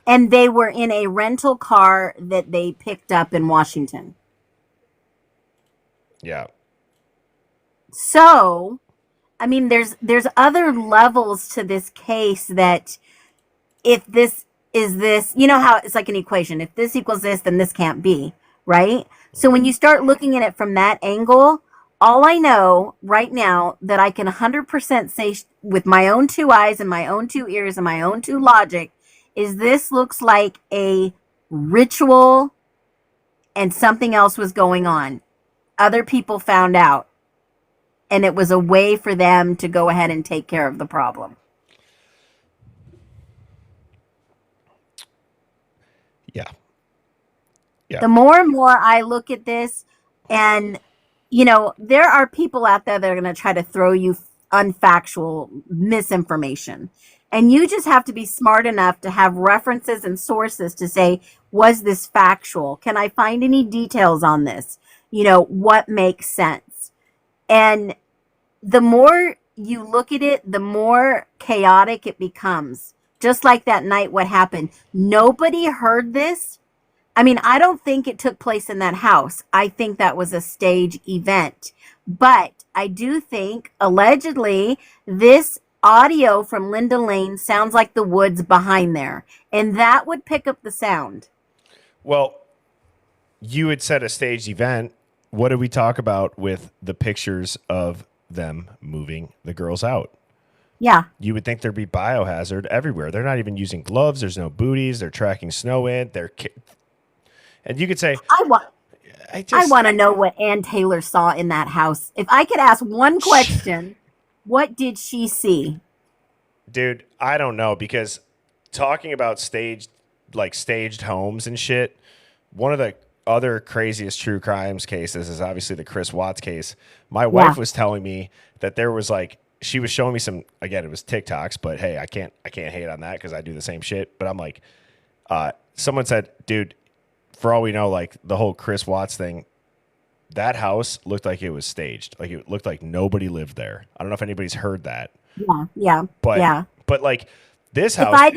[SPEAKER 2] And they were in a rental car that they picked up in Washington.
[SPEAKER 1] Yeah.
[SPEAKER 2] So, I mean, there's other levels to this case that if this is this, you know how it's like an equation. If this equals this, then this can't be, right? So when you start looking at it from that angle, all I know right now that I can 100% say with my own two eyes and my own two ears and my own two logic is this looks like a ritual and something else was going on. Other people found out and it was a way for them to go ahead and take care of the problem.
[SPEAKER 1] Yeah. Yeah.
[SPEAKER 2] The more and more I look at this, and there are people out there that are going to try to throw you unfactual misinformation. And you just have to be smart enough to have references and sources to say, was this factual? Can I find any details on this? What makes sense? And the more you look at it, the more chaotic it becomes. Just like that night, what happened? Nobody heard this. I mean, I don't think it took place in that house. I think that was a stage event. But I do think, allegedly, this audio from Linda Lane sounds like the woods behind there. And that would pick up the sound.
[SPEAKER 1] Well, you had said a staged event. What did we talk about with the pictures of them moving the girls out?
[SPEAKER 2] Yeah.
[SPEAKER 1] You would think there'd be biohazard everywhere. They're not even using gloves. There's no booties. They're tracking snow in. And you could say,
[SPEAKER 2] I want to know what Ann Taylor saw in that house. If I could ask one question, what did she see?
[SPEAKER 1] Dude, I don't know, because talking about staged homes and shit, one of the other craziest true crimes cases is obviously the Chris Watts case. My wife was telling me that there was she was showing me some, again, it was TikToks, but hey, I can't hate on that because I do the same shit. But I'm like, someone said, dude, for all we know, the whole Chris Watts thing, that house looked like it was staged. Like, it looked like nobody lived there. I don't know if anybody's heard that.
[SPEAKER 2] Yeah.
[SPEAKER 1] But this house.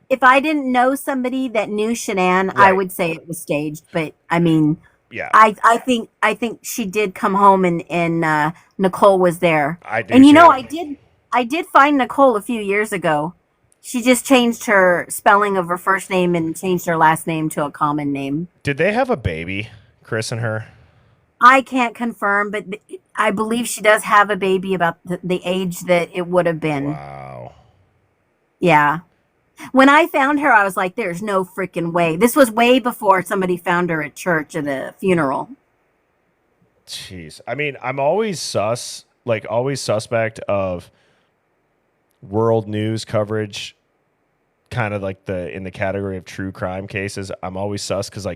[SPEAKER 2] If I didn't know somebody that knew Shanann, right, I would say it was staged. But I mean,
[SPEAKER 1] yeah,
[SPEAKER 2] I think she did come home and Nicole was there.
[SPEAKER 1] I do.
[SPEAKER 2] And I did find Nicole a few years ago. She just changed her spelling of her first name and changed her last name to a common name.
[SPEAKER 1] Did they have a baby, Chris and her?
[SPEAKER 2] I can't confirm, but I believe she does have a baby about the age that it would have been.
[SPEAKER 1] Wow.
[SPEAKER 2] Yeah. When I found her, I was like, there's no freaking way. This was way before somebody found her at church at a funeral.
[SPEAKER 1] Jeez. I mean, I'm always suspect of world news coverage, kind of in the category of true crime cases. I'm always sus because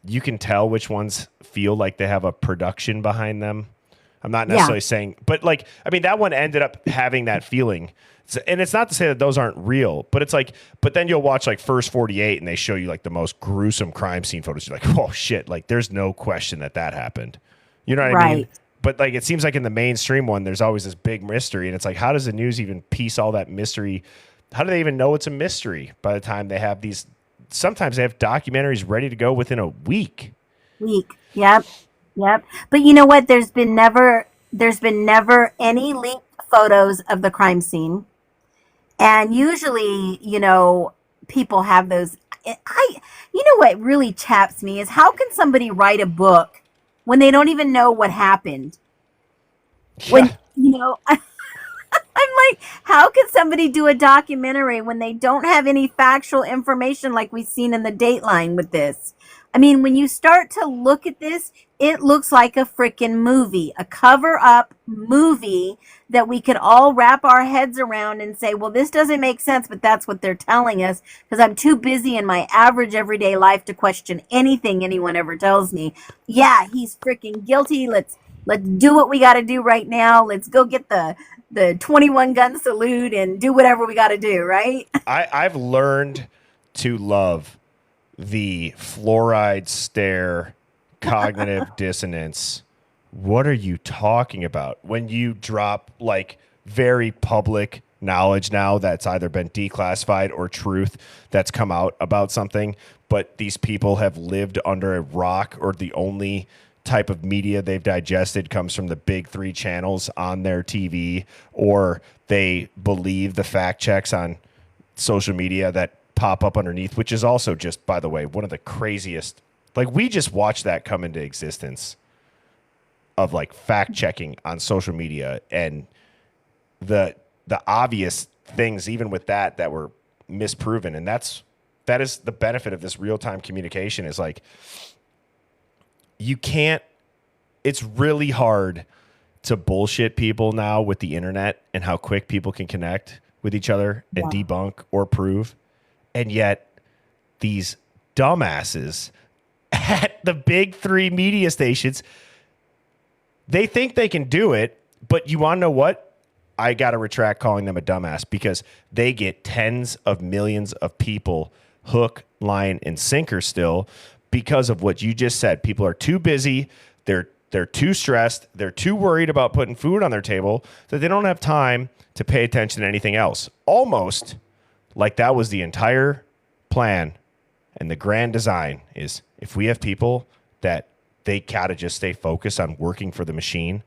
[SPEAKER 1] you can tell which ones feel like they have a production behind them. I'm not necessarily saying, but that one ended up having that feeling. And it's not to say that those aren't real, but but then you'll watch First 48 and they show you the most gruesome crime scene photos. You're like, oh shit, there's no question that happened. You know what I mean? But it seems like in the mainstream one, there's always this big mystery. And it's how does the news even piece all that mystery? How do they even know it's a mystery by the time they have these? Sometimes they have documentaries ready to go within a week.
[SPEAKER 2] Yep. But you know what? There's been never any leaked photos of the crime scene. And usually, people have those. What really chaps me is how can somebody write a book when they don't even know what happened?
[SPEAKER 1] Yeah.
[SPEAKER 2] I'm like, how can somebody do a documentary when they don't have any factual information like we've seen in the Dateline with this? I mean, when you start to look at this, it looks like a freaking movie, a cover-up movie that we could all wrap our heads around and say, well, this doesn't make sense, but that's what they're telling us because I'm too busy in my average everyday life to question anything anyone ever tells me. Yeah, he's freaking guilty. Let's do what we got to do right now. Let's go get the 21 gun salute and do whatever we got to do, right?
[SPEAKER 1] I've learned to love the fluoride stare, cognitive dissonance. What are you talking about? When you drop very public knowledge now that's either been declassified or truth that's come out about something, but these people have lived under a rock, or the only type of media they've digested comes from the big three channels on their TV, or they believe the fact checks on social media that pop up underneath, which is also just, by the way, one of the craziest. We just watched that come into existence of fact checking on social media, and the obvious things even with that were misproven. And that is the benefit of this real-time communication is you can't, it's really hard to bullshit people now with the internet and how quick people can connect with each other and debunk or prove. And yet these dumbasses at the big three media stations, they think they can do it, but you want to know what? I got to retract calling them a dumbass because they get tens of millions of people hook, line, and sinker still because of what you just said. People are too busy. They're too stressed. They're too worried about putting food on their table that they don't have time to pay attention to anything else. Almost like that was the entire plan and the grand design is if we have people that they gotta just stay focused on working for the machine,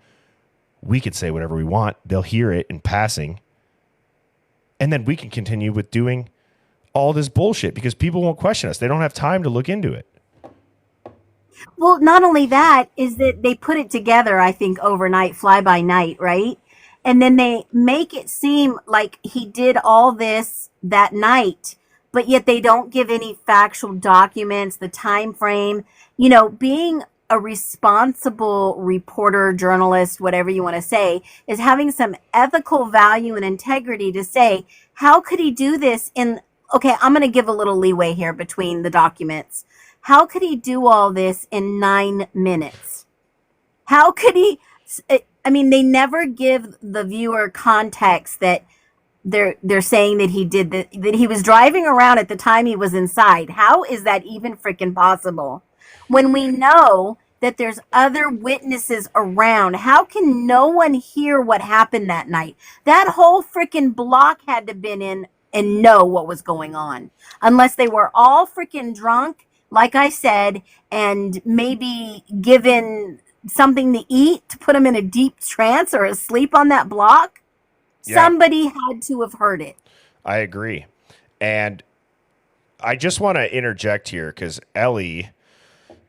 [SPEAKER 1] we could say whatever we want. They'll hear it in passing. And then we can continue with doing all this bullshit because people won't question us. They don't have time to look into it.
[SPEAKER 2] Well, not only that, is that they put it together, I think, overnight, fly by night, right? And then they make it seem like he did all this that night, but yet they don't give any factual documents, the time frame. You know, being a responsible reporter, journalist, whatever you want to say, is having some ethical value and integrity to say, how could he do this in, okay, I'm going to give a little leeway here between the documents. How could he do all this in 9 minutes? How could he, I mean, they never give the viewer context that they're saying that he did that he was driving around at the time he was inside. How is that even freaking possible? When we know that there's other witnesses around, how can no one hear what happened that night? That whole freaking block had to been in and know what was going on. Unless they were all freaking drunk, like I said, and maybe given something to eat to put them in a deep trance or asleep on that block. Yeah. Somebody had to have heard it.
[SPEAKER 1] I agree. And I just want to interject here because Ellie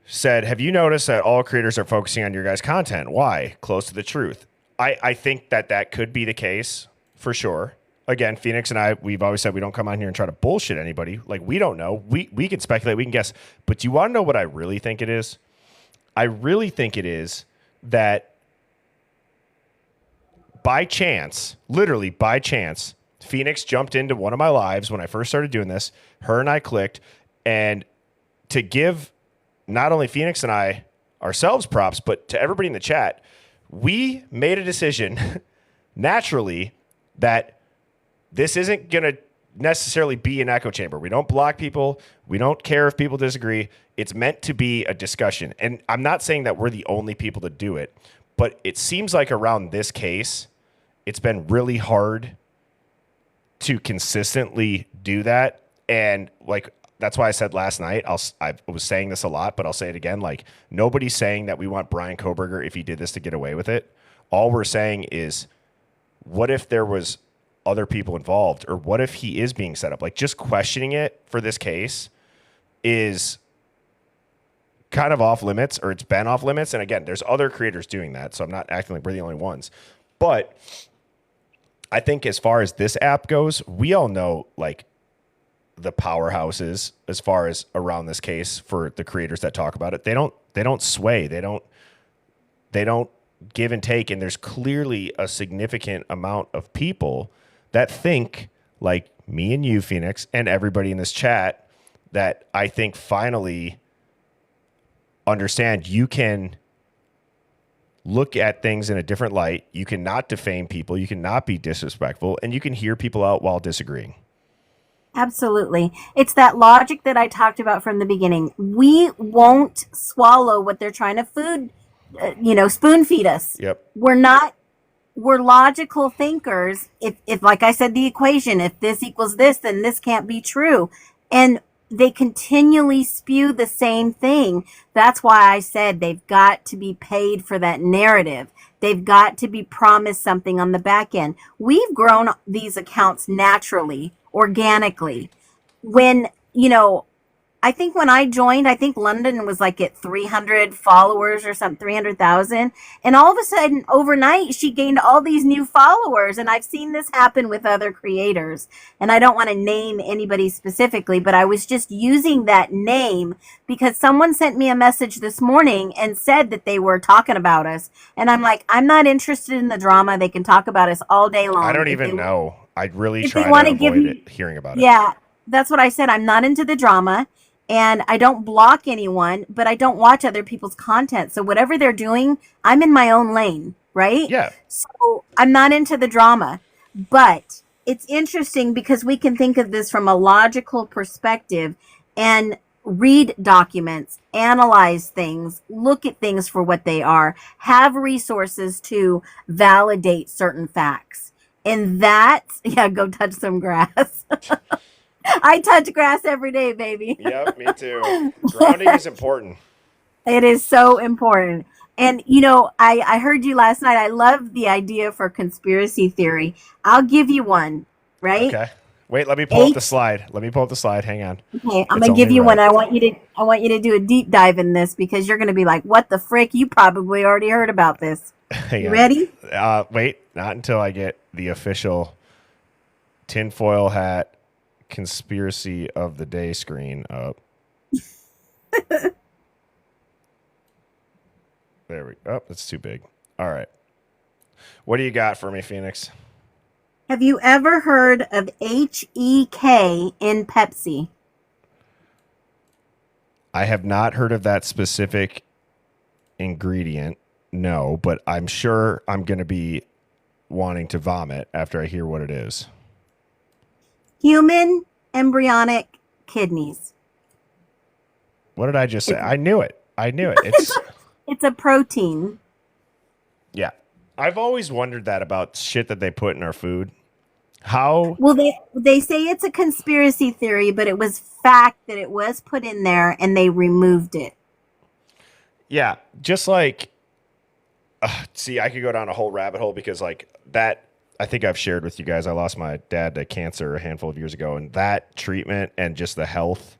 [SPEAKER 1] said, have you noticed that all creators are focusing on your guys' content? Why? Close to the truth. I think that could be the case for sure. Again, Phoenix and I, we've always said we don't come on here and try to bullshit anybody. Like, we don't know. We can speculate. We can guess. But do you want to know what I really think it is? I really think it is that by chance, literally by chance, Phoenix jumped into one of my lives when I first started doing this. Her and I clicked. And to give not only Phoenix and I ourselves props, but to everybody in the chat, we made a decision naturally that this isn't going to necessarily be an echo chamber. We don't block people. We don't care if people disagree. It's meant to be a discussion. And I'm not saying that we're the only people to do it, but it seems like around this case, it's been really hard to consistently do that. And like, that's why I said last night, I was saying this a lot, but I'll say it again. Like, nobody's saying that we want Brian Koberger, if he did this, to get away with it. All we're saying is, what if there was other people involved, or what if he is being set up? Like, just questioning it for this case is kind of off limits, or it's been off limits. And again, there's other creators doing that, so I'm not acting like we're the only ones. But I think as far as this app goes, we all know like the powerhouses as far as around this case for the creators that talk about it. They don't sway. They don't give and take. And there's clearly a significant amount of people that think like me and you, Phoenix, and everybody in this chat, that I think finally understand you can look at things in a different light. You cannot defame people. You cannot be disrespectful, and you can hear people out while disagreeing.
[SPEAKER 2] Absolutely. It's that logic that I talked about from the beginning. We won't swallow what they're trying to spoon feed us.
[SPEAKER 1] Yep.
[SPEAKER 2] We're logical thinkers. If like I said, the equation, if this equals this, then this can't be true. And they continually spew the same thing. That's why I said they've got to be paid for that narrative. They've got to be promised something on the back end. We've grown these accounts naturally, organically. When, I think when I joined, I think London was like at 300 followers or something, 300,000. And all of a sudden, overnight, she gained all these new followers. And I've seen this happen with other creators. And I don't want to name anybody specifically, but I was just using that name because someone sent me a message this morning and said that they were talking about us. And I'm like, I'm not interested in the drama. They can talk about us all day long.
[SPEAKER 1] I don't even know. I'd really try to avoid hearing about it.
[SPEAKER 2] Yeah, that's what I said. I'm not into the drama. And I don't block anyone, but I don't watch other people's content. So whatever they're doing, I'm in my own lane. right?
[SPEAKER 1] Yeah.
[SPEAKER 2] So I'm not into the drama, but it's interesting because we can think of this from a logical perspective and read documents, analyze things, look at things for what they are, have resources to validate certain facts. And that's, yeah, go touch some grass. I touch grass every day, baby.
[SPEAKER 1] Yep, me too. Grounding is important.
[SPEAKER 2] It is so important. And you know, I heard you last night. I love the idea for conspiracy theory. I'll give you one, right?
[SPEAKER 1] Okay. Wait, let me pull up the
[SPEAKER 2] H
[SPEAKER 1] slide. Let me pull up the slide. Hang on.
[SPEAKER 2] Okay, I'm
[SPEAKER 1] It's
[SPEAKER 2] gonna give
[SPEAKER 1] only
[SPEAKER 2] you one.
[SPEAKER 1] right.
[SPEAKER 2] I want you to do a deep dive in this because you're gonna be like, what the frick? You probably already heard about this.
[SPEAKER 1] Hang
[SPEAKER 2] You
[SPEAKER 1] on.
[SPEAKER 2] ready?
[SPEAKER 1] Wait, not until I get the official tinfoil hat conspiracy of the day screen up. There we go. Oh, that's too big. All right. What do you got for me, Phoenix?
[SPEAKER 2] Have you ever heard of HEK in Pepsi?
[SPEAKER 1] I have not heard of that specific ingredient. No, but I'm sure I'm going to be wanting to vomit after I hear what it is.
[SPEAKER 2] Human embryonic kidneys.
[SPEAKER 1] What did I just say? I knew it. I knew it.
[SPEAKER 2] It's a protein.
[SPEAKER 1] Yeah. I've always wondered that about shit that they put in our food. How?
[SPEAKER 2] Well, they say it's a conspiracy theory, but it was fact that it was put in there and they removed it.
[SPEAKER 1] Yeah, just like, see, I could go down a whole rabbit hole because like that, I think I've shared with you guys, I lost my dad to cancer a handful of years ago, and that treatment and just the health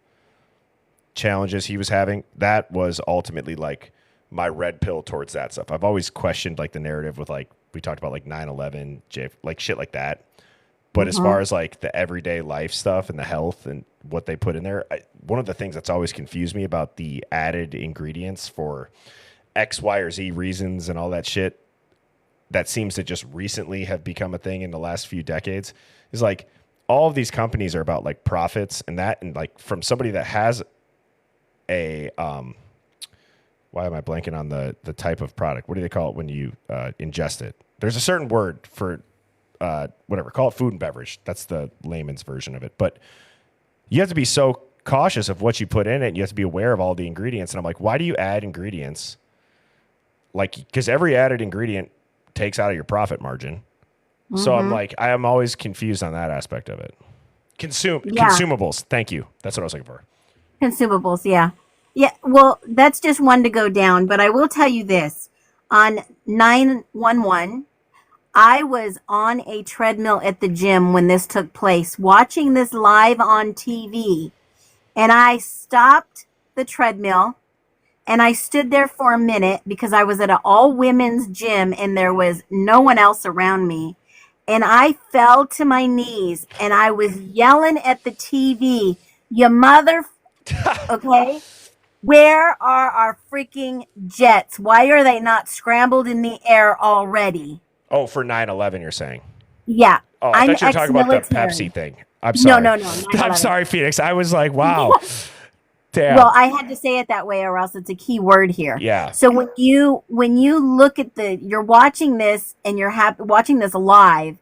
[SPEAKER 1] challenges he was having, that was ultimately like my red pill towards that stuff. I've always questioned like the narrative with like, we talked about like 9/11, like shit like that. But as far as like the everyday life stuff and the health and what they put in there, one of the things that's always confused me about the added ingredients for X, Y, or Z reasons and all that shit that seems to just recently have become a thing in the last few decades is like all of these companies are about like profits and that, and like from somebody that has a why am I blanking on the type of product? What do they call it when you ingest it? There's a certain word for whatever, call it food and beverage. That's the layman's version of it. But you have to be so cautious of what you put in it. You have to be aware of all the ingredients. And I'm like, why do you add ingredients? Like, because every added ingredient takes out of your profit margin. So I'm like, I am always confused on that aspect of it. Consumables. Thank you. That's what I was looking for.
[SPEAKER 2] Consumables, yeah. Yeah, well, that's just one to go down, but I will tell you this. On 911, I was on a treadmill at the gym when this took place, watching this live on TV, and I stopped the treadmill and I stood there for a minute because I was at an all women's gym and there was no one else around me. And I fell to my knees and I was yelling at the TV, "You mother," okay? Where are our freaking jets? Why are they not scrambled in the air already?
[SPEAKER 1] Oh, for 9/11, you're saying?
[SPEAKER 2] Yeah.
[SPEAKER 1] Oh, I thought you were talking about the
[SPEAKER 2] ex-military.
[SPEAKER 1] Pepsi thing. I'm sorry.
[SPEAKER 2] No,
[SPEAKER 1] I'm
[SPEAKER 2] 9/11.
[SPEAKER 1] sorry, Phoenix. I was like, wow. Damn.
[SPEAKER 2] Well, I had to say it that way or else it's a key word here.
[SPEAKER 1] Yeah.
[SPEAKER 2] So when you look at you're watching this and you're watching this live,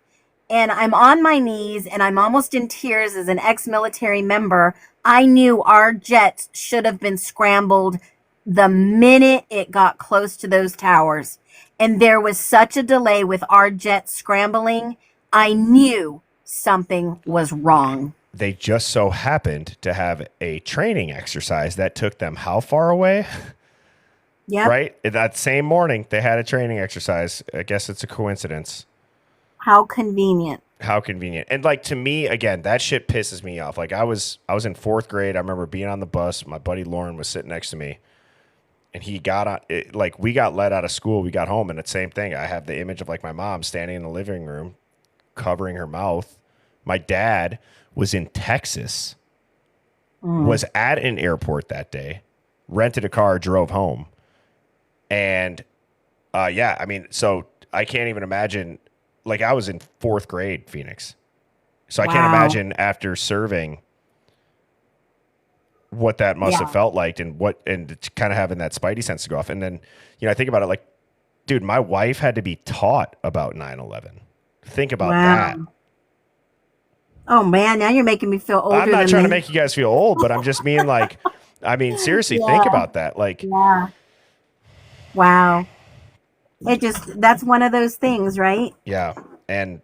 [SPEAKER 2] and I'm on my knees and I'm almost in tears as an ex-military member. I knew our jets should have been scrambled the minute it got close to those towers. And there was such a delay with our jets scrambling. I knew something was wrong.
[SPEAKER 1] They just so happened to have a training exercise that took them how far away?
[SPEAKER 2] Yeah.
[SPEAKER 1] Right? That same morning, they had a training exercise. I guess it's a coincidence.
[SPEAKER 2] How convenient.
[SPEAKER 1] How convenient. And like to me, again, that shit pisses me off. Like I was in fourth grade. I remember being on the bus. My buddy Lauren was sitting next to me. And he got on, like we got let out of school. We got home and it's the same thing. I have the image of like my mom standing in the living room, covering her mouth. My dad was in Texas, was at an airport that day, rented a car, drove home. And yeah, I mean, so I can't even imagine, like I was in fourth grade, Phoenix. So I can't imagine after serving what that must have felt like and kind of having that spidey sense to go off. And then, you know, I think about it like dude, my wife had to be taught about 9/11. Think about that.
[SPEAKER 2] Wow. Oh man, now you're making me feel
[SPEAKER 1] I'm
[SPEAKER 2] older
[SPEAKER 1] not
[SPEAKER 2] than
[SPEAKER 1] trying to
[SPEAKER 2] me.
[SPEAKER 1] make you guys feel old, but I'm just mean like, I mean, seriously, think
[SPEAKER 2] Yeah.
[SPEAKER 1] about that. Like,
[SPEAKER 2] Yeah. Wow. That's one of those things, right?
[SPEAKER 1] yeah. And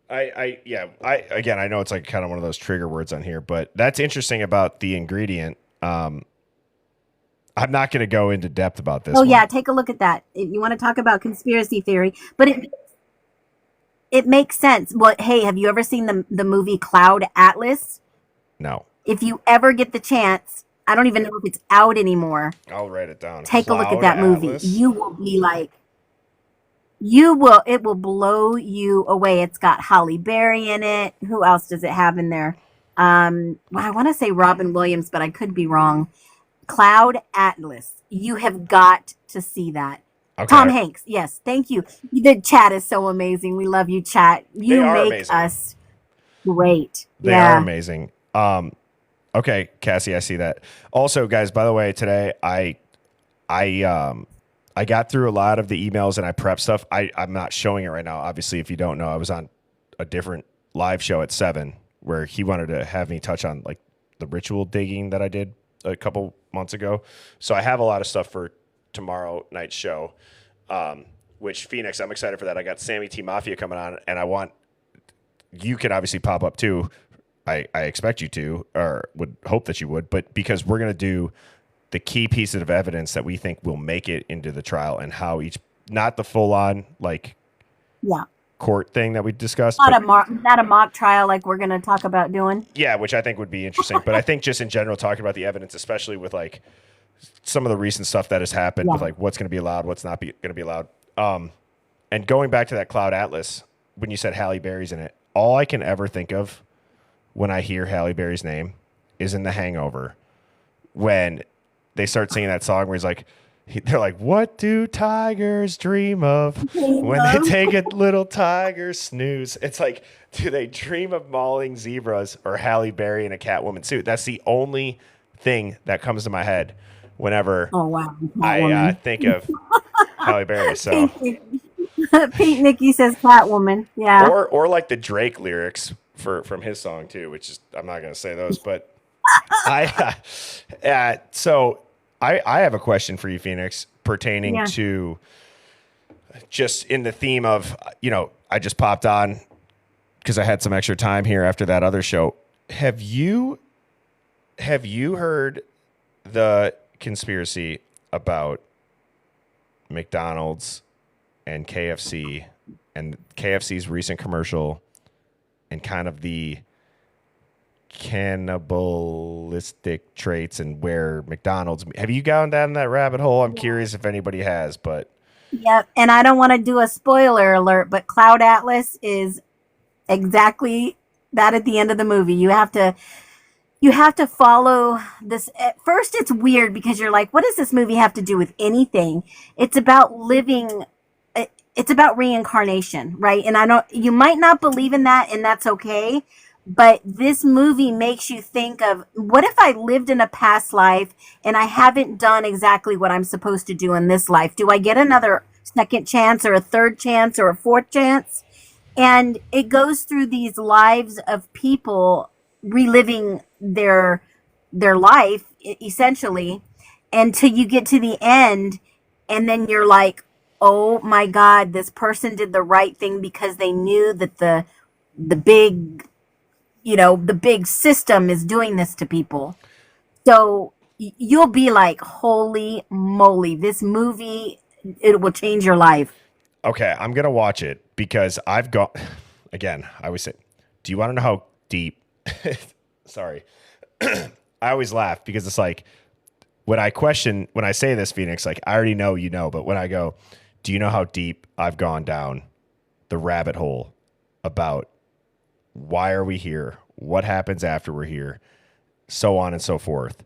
[SPEAKER 1] again, I know it's like kind of one of those trigger words on here, but that's interesting about the ingredient. I'm not going to go into depth about this
[SPEAKER 2] Oh
[SPEAKER 1] one.
[SPEAKER 2] yeah, take a look at that. If you want to talk about conspiracy theory, but it makes sense. Well, hey, have you ever seen the movie Cloud Atlas?
[SPEAKER 1] No,
[SPEAKER 2] If you ever get the chance, I don't even know if it's out anymore.
[SPEAKER 1] I'll write it down.
[SPEAKER 2] Take a look at
[SPEAKER 1] Cloud
[SPEAKER 2] that movie.
[SPEAKER 1] Atlas.
[SPEAKER 2] You will be like, it will blow you away. It's got Halle Berry in it. Who else does it have in there? Well, I want to say Robin Williams, but I could be wrong. Cloud Atlas. You have got to see that. Tom
[SPEAKER 1] Okay.
[SPEAKER 2] Hanks. Yes, thank you. The chat is so amazing. We love you, chat.
[SPEAKER 1] They
[SPEAKER 2] You
[SPEAKER 1] are
[SPEAKER 2] make
[SPEAKER 1] amazing.
[SPEAKER 2] us great.
[SPEAKER 1] They are amazing. Okay, Cassie, I see that. Also, guys, by the way, today I got through a lot of the emails and I prepped stuff. I'm not showing it right now. Obviously, if you don't know, I was on a different live show at 7 where he wanted to have me touch on like the ritual digging that I did a couple months ago. So I have a lot of stuff for tomorrow night's show. Which Phoenix, I'm excited for that. I got Sammy T Mafia coming on, and you can obviously pop up too. I expect you to, or would hope that you would, but because we're going to do the key pieces of evidence that we think will make it into the trial and how not the full on like
[SPEAKER 2] Yeah.
[SPEAKER 1] court thing that we discussed.
[SPEAKER 2] Not a mock trial like we're going to talk about doing.
[SPEAKER 1] Yeah, which I think would be interesting. But I think just in general, talking about the evidence, especially with like some of the recent stuff that has happened with like what's going to be allowed, what's not going to be allowed. And going back to that Cloud Atlas, when you said Halle Berry's in it, all I can ever think of when I hear Halle Berry's name is in The Hangover when they start singing that song where he's like, they're like, what do tigers dream of when they take a little tiger snooze? It's like, do they dream of mauling zebras or Halle Berry in a Catwoman suit? That's the only thing that comes to my head whenever I think of Halle Berry. So
[SPEAKER 2] Pete Nikki says Catwoman. Yeah.
[SPEAKER 1] or like the Drake lyrics from his song too, which is I'm not going to say those, but so I have a question for you, Phoenix, pertaining to just in the theme of, I just popped on because I had some extra time here after that other show. Have you heard the conspiracy about McDonald's and KFC and KFC's recent commercial and kind of the cannibalistic traits and where McDonald's, have you gone down that rabbit hole? I'm curious if anybody has, but
[SPEAKER 2] Yep. And I don't want to do a spoiler alert, but Cloud Atlas is exactly that at the end of the movie. You have to follow this. At first it's weird because you're like, what does this movie have to do with anything? It's about it's about reincarnation, right? And you might not believe in that, and that's okay. But this movie makes you think of, what if I lived in a past life and I haven't done exactly what I'm supposed to do in this life? Do I get another second chance or a third chance or a fourth chance? And it goes through these lives of people reliving their life, essentially, until you get to the end, and then you're like, oh my God, this person did the right thing because they knew that the big system is doing this to people. So you'll be like, holy moly, this movie, it will change your life.
[SPEAKER 1] okay, I'm going to watch it because I've got, again, I always say, do you want to know how deep? Sorry. I always laugh because it's like, when I say this, Phoenix, like, I already know, but when I go, do you know how deep I've gone down the rabbit hole about why are we here? What happens after we're here? So on and so forth.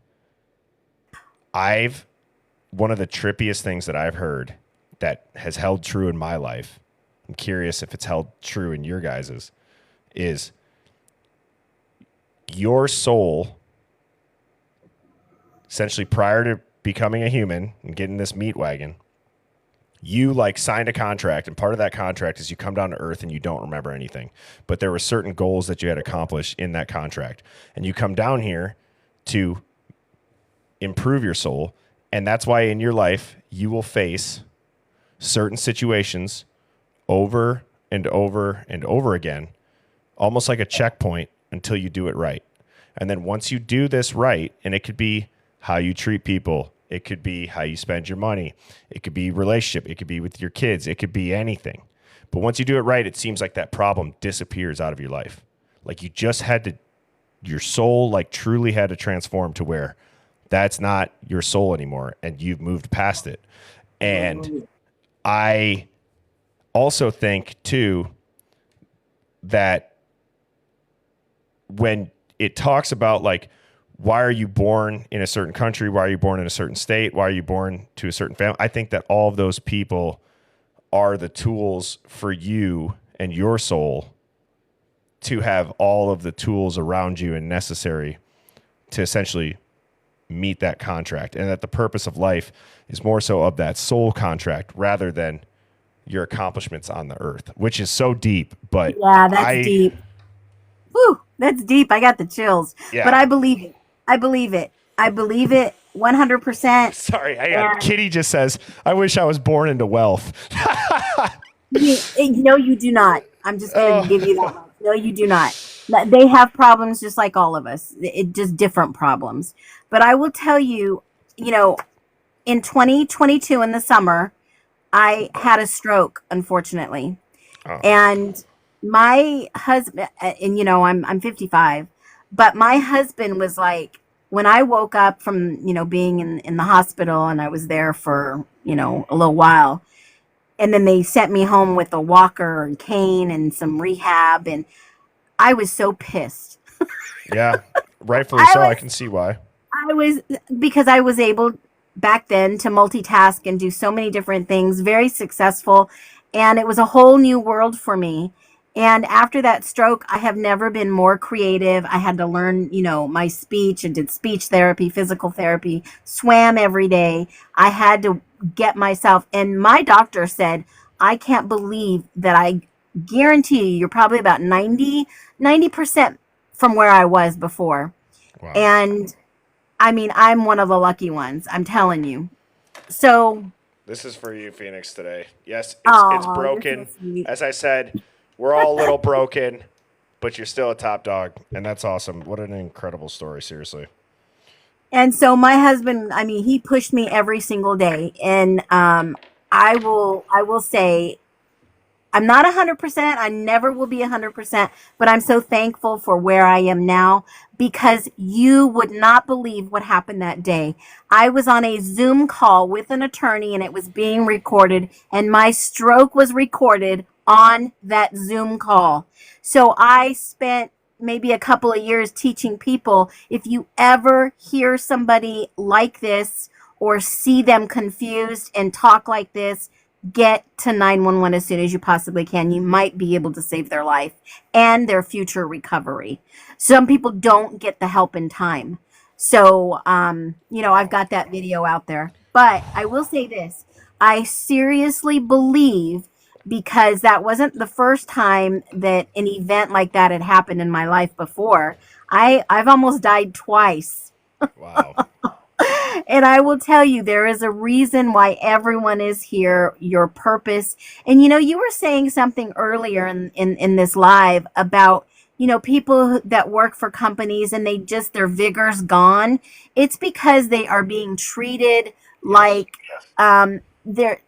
[SPEAKER 1] One of the trippiest things that I've heard that has held true in my life, I'm curious if it's held true in your guys's, is your soul, essentially prior to becoming a human and getting this meat wagon, you like signed a contract, and part of that contract is you come down to earth and you don't remember anything. But there were certain goals that you had accomplished in that contract. And you come down here to improve your soul. And that's why in your life you will face certain situations over and over and over again, almost like a checkpoint until you do it right. And then once you do this right, and it could be how you treat people, it could be how you spend your money, it could be relationship, it could be with your kids, it could be anything. But once you do it right, it seems like that problem disappears out of your life. Like you just had to, your soul like truly had to transform to where that's not your soul anymore and you've moved past it. And I also think too that when it talks about like, why are you born in a certain country? Why are you born in a certain state? Why are you born to a certain family? I think that all of those people are the tools for you and your soul to have all of the tools around you and necessary to essentially meet that contract. And that the purpose of life is more so of that soul contract rather than your accomplishments on the earth, which is so deep. But
[SPEAKER 2] yeah, that's deep. Whew, that's deep. I got the chills.
[SPEAKER 1] Yeah.
[SPEAKER 2] But I believe it. I believe it. I believe it 100%.
[SPEAKER 1] Sorry, Kitty just says, I wish I was born into wealth.
[SPEAKER 2] No, you do not. I'm just going to give you that much. No, you do not. They have problems just like all of us. It just different problems. But I will tell you, you know, in 2022 in the summer, I had a stroke, unfortunately. Oh. And my husband, and you know, I'm 55, but my husband was like, when I woke up from, you know, being in the hospital and I was there for, you know, a little while, and then they sent me home with a walker and cane and some rehab, and I was so pissed.
[SPEAKER 1] Yeah, rightfully so. I can see why.
[SPEAKER 2] Because I was able back then to multitask and do so many different things, very successful, and it was a whole new world for me. And after that stroke, I have never been more creative. I had to learn, you know, my speech and did speech therapy, physical therapy, swam every day. I had to get myself, and my doctor said, I can't believe that I guarantee you're probably about 90% from where I was before. Wow. And I mean, I'm one of the lucky ones, I'm telling you. So
[SPEAKER 1] this is for you, Phoenix, today. Yes, it's broken. So as I said, we're all a little broken, but you're still a top dog, and that's awesome. What an incredible story, seriously.
[SPEAKER 2] And so my husband, I mean, he pushed me every single day, and I will say, I'm not 100%. I never will be 100%, but I'm so thankful for where I am now, because you would not believe what happened that day. I was on a Zoom call with an attorney, and it was being recorded, and my stroke was recorded on that Zoom call. So I spent maybe a couple of years teaching people, if you ever hear somebody like this or see them confused and talk like this, get to 911 as soon as you possibly can. You might be able to save their life and their future recovery. Some people don't get the help in time. So, you know, I've got that video out there. But I will say this. I seriously believe, because that wasn't the first time that an event like that had happened in my life before. I've almost died twice.
[SPEAKER 1] Wow.
[SPEAKER 2] And I will tell you, there is a reason why everyone is here, your purpose. And, you know, you were saying something earlier in this live about, you know, people that work for companies and their vigor's gone. It's because they are being treated like they're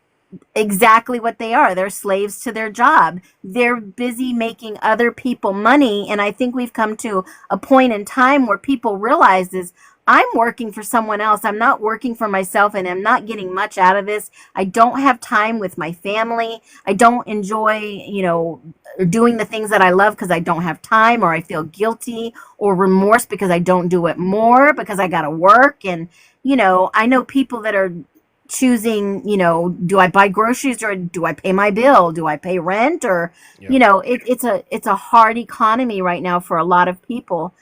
[SPEAKER 2] exactly what they are. They're slaves to their job. They're busy making other people money. And I think we've come to a point in time where people realize is, I'm working for someone else. I'm not working for myself, and I'm not getting much out of this. I don't have time with my family. I don't enjoy, you know, doing the things that I love because I don't have time, or I feel guilty or remorse because I don't do it more because I got to work. And, you know, I know people that are choosing, you know, do I buy groceries or do I pay my bill? Do I pay rent? Or, you know, it's a hard economy right now for a lot of people.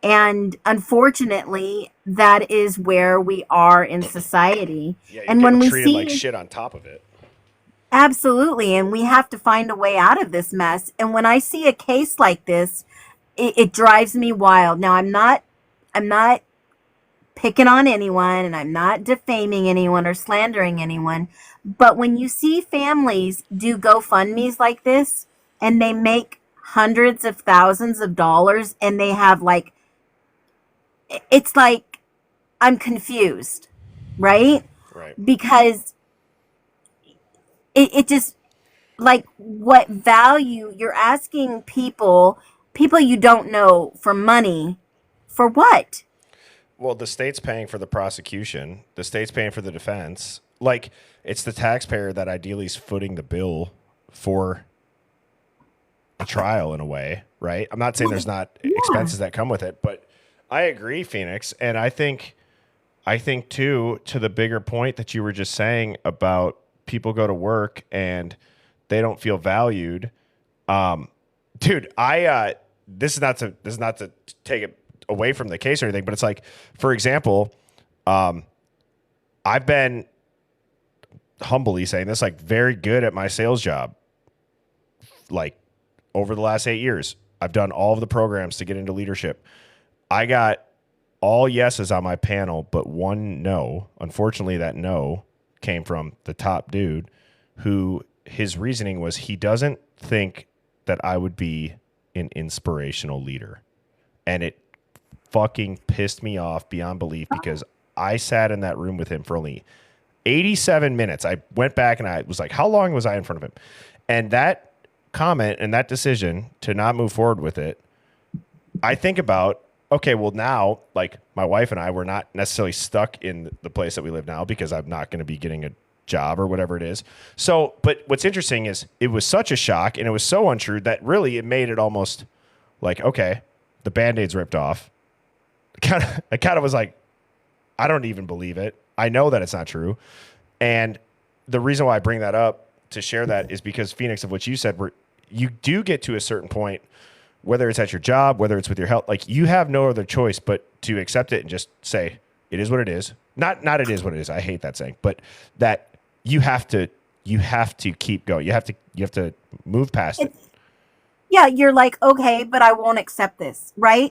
[SPEAKER 2] And unfortunately, that is where we are in society.
[SPEAKER 1] Yeah,
[SPEAKER 2] and when we
[SPEAKER 1] treated
[SPEAKER 2] see
[SPEAKER 1] like shit on top of it.
[SPEAKER 2] Absolutely. And we have to find a way out of this mess. And when I see a case like this, it drives me wild. Now I'm not picking on anyone and I'm not defaming anyone or slandering anyone. But when you see families do GoFundMe's like this and they make hundreds of thousands of dollars and they have like, it's like, I'm confused, right?
[SPEAKER 1] Right.
[SPEAKER 2] Because it just, like, what value you're asking people you don't know, for money, for what?
[SPEAKER 1] Well, the state's paying for the prosecution. The state's paying for the defense. Like, it's the taxpayer that ideally is footing the bill for a trial in a way, right? I'm not saying there's not expenses that come with it, but I agree, Phoenix. And I think too, to the bigger point that you were just saying about people go to work and they don't feel valued. Dude, this is not to take it away from the case or anything, but it's like, for example, I've been humbly saying this, like, very good at my sales job. Like, over the last 8 years, I've done all of the programs to get into leadership. I got all yeses on my panel, but one no. Unfortunately, that no came from the top dude who his reasoning was he doesn't think that I would be an inspirational leader. And it fucking pissed me off beyond belief because I sat in that room with him for only 87 minutes. I went back and I was like, how long was I in front of him? And that comment and that decision to not move forward with it, I think about, okay, well now, like, my wife and I were not necessarily stuck in the place that we live now because I'm not going to be getting a job or whatever it is. So, but what's interesting is it was such a shock and it was so untrue that really it made it almost like, okay, the Band-Aid's ripped off. I kind of was like, I don't even believe it. I know that it's not true. And the reason why I bring that up to share that is because, Phoenix, of what you said, where you do get to a certain point, whether it's at your job, whether it's with your health, like, you have no other choice but to accept it and just say, it is what it is. Not it is what it is. I hate that saying, but that you have to keep going. You have to move past it.
[SPEAKER 2] Yeah, you're like, okay, but I won't accept this, right?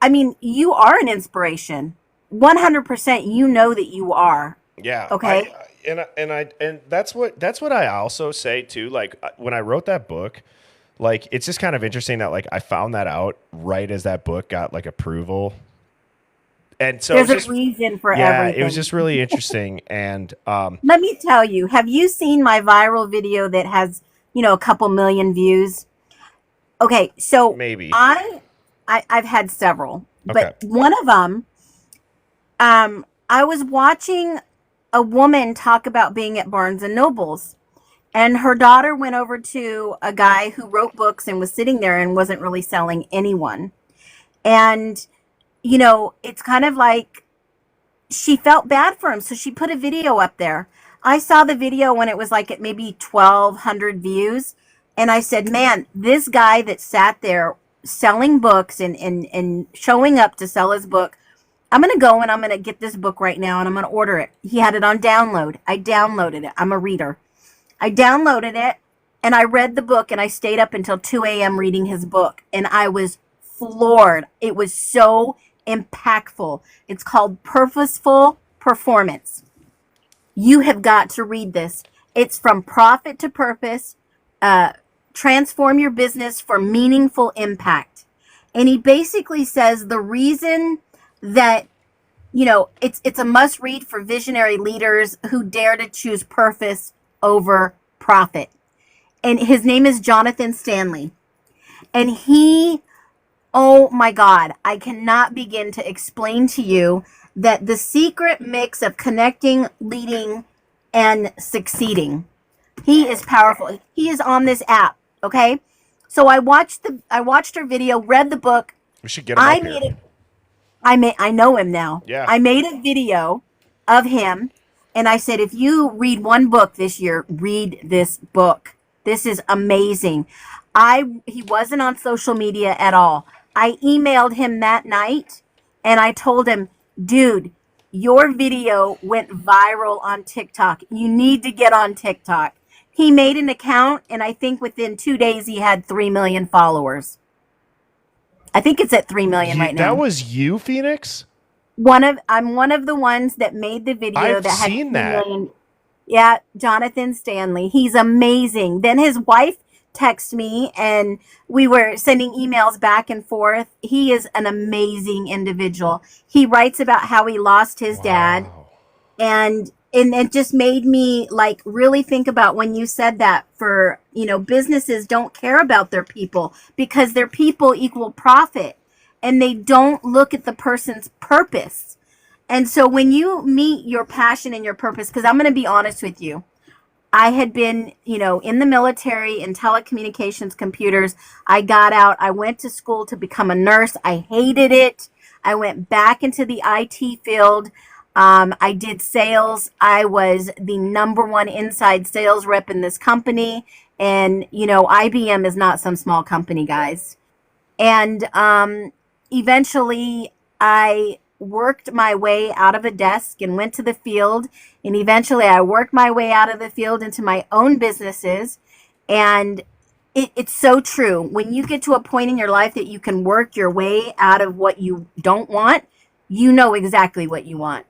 [SPEAKER 2] I mean, you are an inspiration. 100%, you know that you are.
[SPEAKER 1] Yeah.
[SPEAKER 2] Okay.
[SPEAKER 1] And that's what I also say too. Like, when I wrote that book, like, it's just kind of interesting that, like, I found that out right as that book got, like, approval. And so
[SPEAKER 2] there's a reason for everything.
[SPEAKER 1] It was just really interesting. And
[SPEAKER 2] let me tell you, have you seen my viral video that has, a couple million views? Okay, so
[SPEAKER 1] maybe
[SPEAKER 2] I've had several,
[SPEAKER 1] okay.
[SPEAKER 2] But one of them, I was watching a woman talk about being at Barnes and Noble's, and her daughter went over to a guy who wrote books and was sitting there and wasn't really selling anyone. And, it's kind of like she felt bad for him. So she put a video up there. I saw the video when it was like at maybe 1,200 views. And I said, man, this guy that sat there selling books and showing up to sell his book, I'm going to go and I'm going to get this book right now and I'm going to order it. He had it on download. I downloaded it. I'm a reader. I downloaded it and I read the book and I stayed up until 2 a.m. reading his book. And I was floored. It was so impactful. It's called Purposeful Performance. You have got to read this. It's From Profit to Purpose. Transform your business for meaningful impact. And he basically says the reason that, it's a must read for visionary leaders who dare to choose purpose over profit. And his name is Jonathan Stanley. And oh my God, I cannot begin to explain to you that the secret mix of connecting, leading, and succeeding. He is powerful. He is on this app. Okay. So I watched her video, read the book.
[SPEAKER 1] We should get him up here.
[SPEAKER 2] I know him now.
[SPEAKER 1] Yeah.
[SPEAKER 2] I made a video of him and I said, if you read one book this year, read this book. This is amazing. He wasn't on social media at all. I emailed him that night and I told him, dude, your video went viral on TikTok. You need to get on TikTok. He made an account, and I think within 2 days he had 3 million followers. I think it's at 3 million right
[SPEAKER 1] That
[SPEAKER 2] now.
[SPEAKER 1] was you, Phoenix?
[SPEAKER 2] I'm one of the ones that made the video
[SPEAKER 1] I've
[SPEAKER 2] that had
[SPEAKER 1] seen
[SPEAKER 2] 2
[SPEAKER 1] that.
[SPEAKER 2] million. Yeah, Jonathan Stanley. He's amazing. Then his wife texted me and we were sending emails back and forth. He is an amazing individual. He writes about how he lost his dad,
[SPEAKER 1] Wow.
[SPEAKER 2] and it just made me like really think about when you said that, for businesses don't care about their people because their people equal profit, and they don't look at the person's purpose. And so when you meet your passion and your purpose, because I'm going to be honest with you, I had been, in the military, in telecommunications, computers. I got out. I went to school to become a nurse. I hated it. I went back into the IT field. I did sales. I was the number one inside sales rep in this company. And, IBM is not some small company, guys. And eventually I worked my way out of a desk and went to the field. And eventually I worked my way out of the field into my own businesses. And it's so true. When you get to a point in your life that you can work your way out of what you don't want, you know exactly what you want.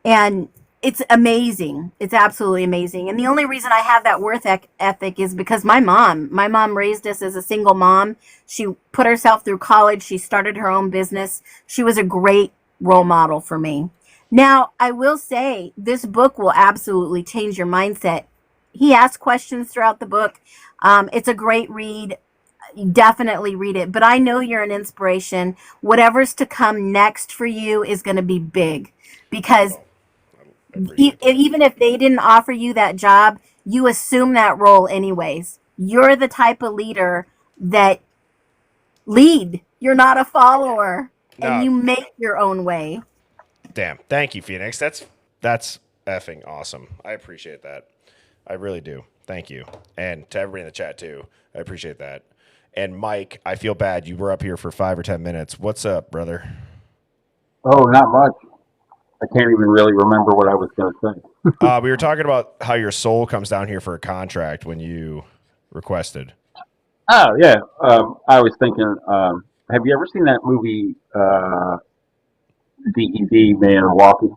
[SPEAKER 2] And it's amazing. It's absolutely amazing. And the only reason I have that worth ethic is because my mom raised us as a single mom. She put herself through college. She started her own business. She was a great role model for me. Now, I will say this book will absolutely change your mindset. He asks questions throughout the book. It's a great read. Definitely read it. But I know you're an inspiration. Whatever's to come next for you is going to be big, because even if they didn't offer you that job, you assume that role anyways. You're the type of leader that lead. You're not a follower, and
[SPEAKER 1] No.
[SPEAKER 2] you make your own way.
[SPEAKER 1] Damn. Thank you, Phoenix. That's effing awesome. I appreciate that. I really do. Thank you. And to everybody in the chat too. I appreciate that. And Mike, I feel bad. You were up here for 5 or 10 minutes. What's up, brother?
[SPEAKER 5] Oh, not much. I can't even really remember what I was going to say.
[SPEAKER 1] We were talking about how your soul comes down here for a contract when you requested.
[SPEAKER 5] Oh, yeah. I was thinking, have you ever seen that movie, DED, Man Walking?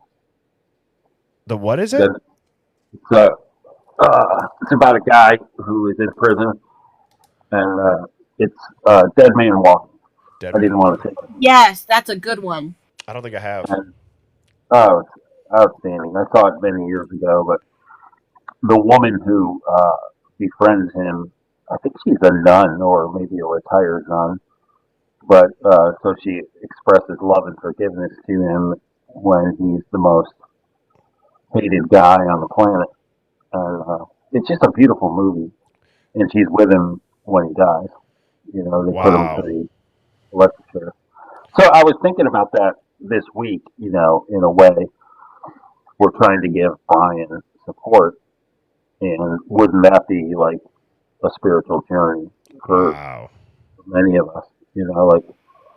[SPEAKER 1] The what is it?
[SPEAKER 5] It's, it's about a guy who is in prison, and it's Dead Man Walking.
[SPEAKER 1] Dead
[SPEAKER 5] I didn't want to say it.
[SPEAKER 2] Yes, that's a good one.
[SPEAKER 1] I don't think I have.
[SPEAKER 5] And, oh, it's outstanding. I saw it many years ago, but the woman who befriends him, I think she's a nun or maybe a retired nun, but so she expresses love and forgiveness to him when he's the most hated guy on the planet. And it's just a beautiful movie. And she's with him when he dies. They put him to the electric chair. So I was thinking about that this week, in a way. We're trying to give Brian support. And wouldn't that be like a spiritual journey for many of us?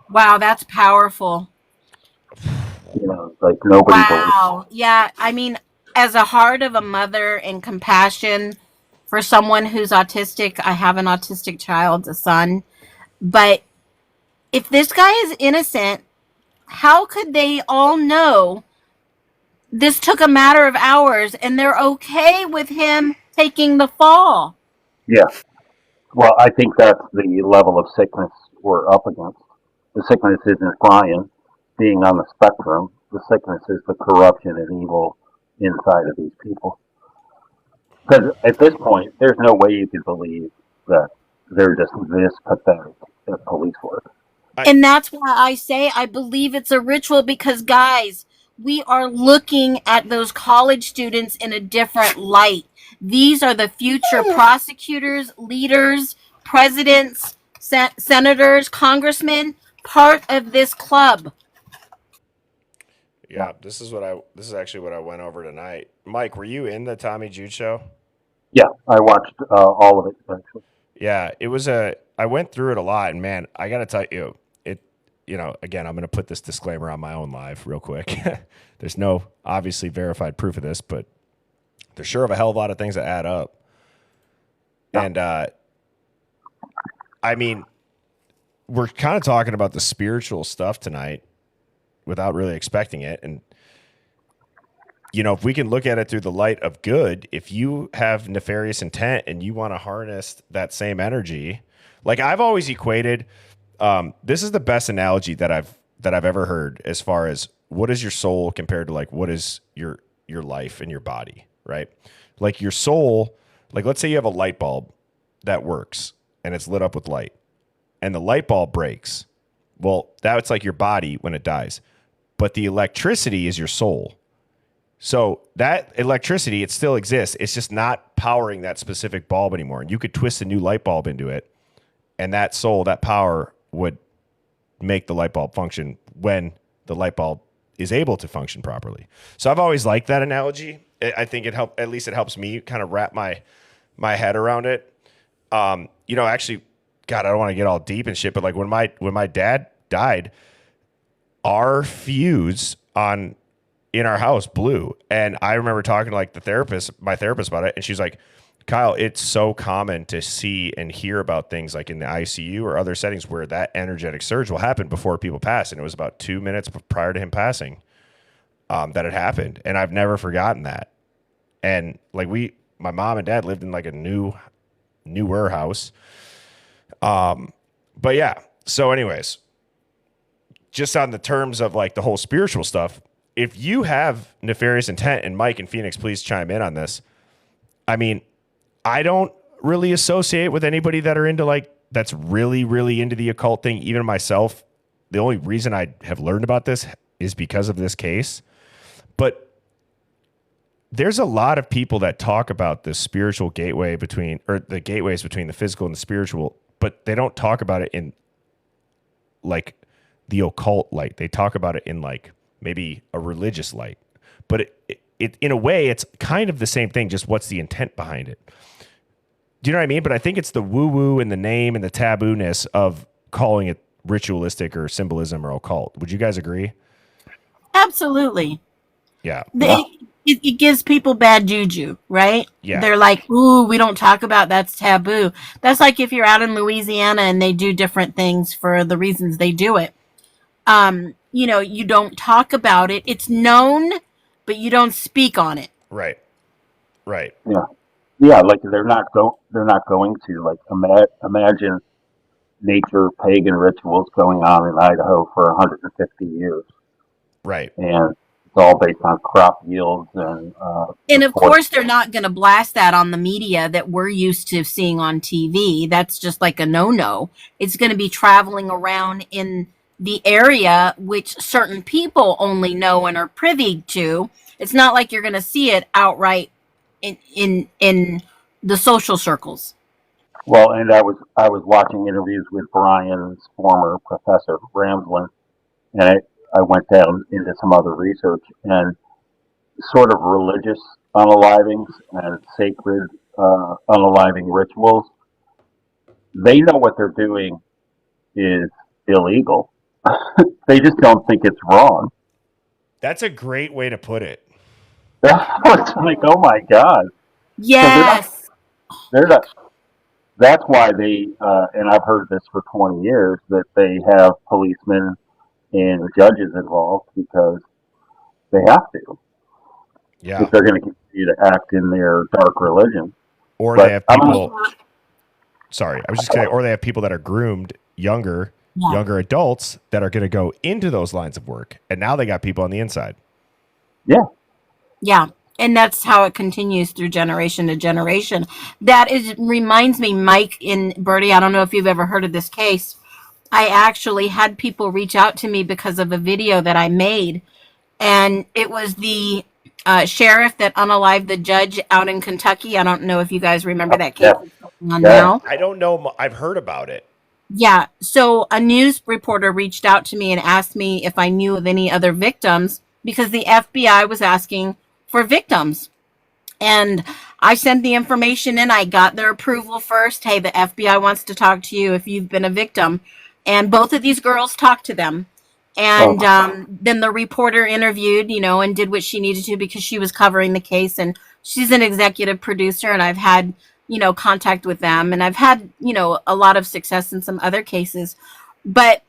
[SPEAKER 2] Wow, that's powerful.
[SPEAKER 5] Like nobody
[SPEAKER 2] Wow. Yeah, I mean, as a heart of a mother and compassion for someone who's autistic, I have an autistic child, a son. But if this guy is innocent, how could they all know this took a matter of hours and they're okay with him taking the fall?
[SPEAKER 5] Yeah. Well, I think that's the level of sickness we're up against. The sickness isn't Brian being on the spectrum. The sickness is the corruption and evil inside of these people. Because at this point, there's no way you could believe that they're just this pathetic at police work.
[SPEAKER 2] And that's why I say I believe it's a ritual, because, guys, we are looking at those college students in a different light. These are the future prosecutors, leaders, presidents, senators, congressmen, part of this club.
[SPEAKER 1] Yeah, this is actually what I went over tonight. Mike, were you in the Tommy Jude show?
[SPEAKER 5] Yeah, I watched all of it actually.
[SPEAKER 1] Yeah, I went through it a lot, and man, I got to tell you, again, I'm going to put this disclaimer on my own live real quick. There's no obviously verified proof of this, but there's sure of a hell of a lot of things that add up. And I mean, we're kind of talking about the spiritual stuff tonight without really expecting it. And, if we can look at it through the light of good, if you have nefarious intent and you want to harness that same energy, like I've always equated, this is the best analogy that I've ever heard as far as what is your soul compared to like what is your life and your body, right? Like your soul, like let's say you have a light bulb that works and it's lit up with light and the light bulb breaks. Well, that's like your body when it dies, but the electricity is your soul. So that electricity, it still exists. It's just not powering that specific bulb anymore. And you could twist a new light bulb into it, and that soul, that power would make the light bulb function when the light bulb is able to function properly. So I've always liked that analogy. I think it helps me kind of wrap my head around it. Actually, God, I don't want to get all deep and shit, but like when my dad died, our fuse in our house blew. And I remember talking to like my therapist about it. And she's like, Kyle, it's so common to see and hear about things like in the ICU or other settings where that energetic surge will happen before people pass. And it was about 2 minutes prior to him passing that it happened. And I've never forgotten that. And like my mom and dad lived in like a newer house. But yeah. So anyways, just on the terms of like the whole spiritual stuff, if you have nefarious intent, and Mike and Phoenix, please chime in on this. I mean, I don't really associate with anybody that are into like, that's really, really into the occult thing. Even myself, the only reason I have learned about this is because of this case. But there's a lot of people that talk about the spiritual gateway or the gateways between the physical and the spiritual, but they don't talk about it in like the occult light. They talk about it in like maybe a religious light, but it in a way, it's kind of the same thing. Just what's the intent behind it? Do you know what I mean? But I think it's the woo-woo and the name and the taboo-ness of calling it ritualistic or symbolism or occult. Would you guys agree?
[SPEAKER 6] Absolutely.
[SPEAKER 1] Yeah.
[SPEAKER 6] It gives people bad juju, right?
[SPEAKER 1] Yeah.
[SPEAKER 6] They're like, ooh, we don't talk about that's taboo. That's like if you're out in Louisiana and they do different things for the reasons they do it. You don't talk about it. It's known, but you don't speak on it.
[SPEAKER 1] Right.
[SPEAKER 5] Yeah. Like they're not going to like imagine nature pagan rituals going on in Idaho for 150 years.
[SPEAKER 1] Right.
[SPEAKER 5] And it's all based on crop yields
[SPEAKER 6] and of course they're not going to blast that on the media that we're used to seeing on TV. That's just like a no-no. It's going to be traveling around in the area which certain people only know and are privy to. It's not like you're going to see it outright in the social circles.
[SPEAKER 5] Well, and I was watching interviews with Brian's former professor Ramsland, and I went down into some other research, and sort of religious unalivings and sacred unaliving rituals, they know what they're doing is illegal. They just don't think it's wrong.
[SPEAKER 1] That's a great way to put it.
[SPEAKER 5] It's like, oh my God.
[SPEAKER 6] Yes.
[SPEAKER 5] They're not. That's why they, and I've heard this for 20 years, that they have policemen and judges involved because they have to.
[SPEAKER 1] Yeah.
[SPEAKER 5] If they're going to continue to act in their dark religion.
[SPEAKER 1] Or
[SPEAKER 5] But
[SPEAKER 1] they have people. Sorry, I was just saying. Or they have people that are groomed younger adults that are going to go into those lines of work, and now they got people on the inside.
[SPEAKER 6] Yeah. And that's how it continues through generation to generation. Reminds me, Mike and Bertie, I don't know if you've ever heard of this case. I actually had people reach out to me because of a video that I made. And it was the sheriff that unalived the judge out in Kentucky. I don't know if you guys remember that case now.
[SPEAKER 1] I don't know. I've heard about it.
[SPEAKER 6] Yeah. So a news reporter reached out to me and asked me if I knew of any other victims because the FBI was asking for victims. And I sent the information in. I got their approval first. Hey, the FBI wants to talk to you if you've been a victim. and both of these girls talked to them. And then the reporter interviewed, and did what she needed to because she was covering the case. And she's an executive producer, and I've had, contact with them. And I've had, a lot of success in some other cases. But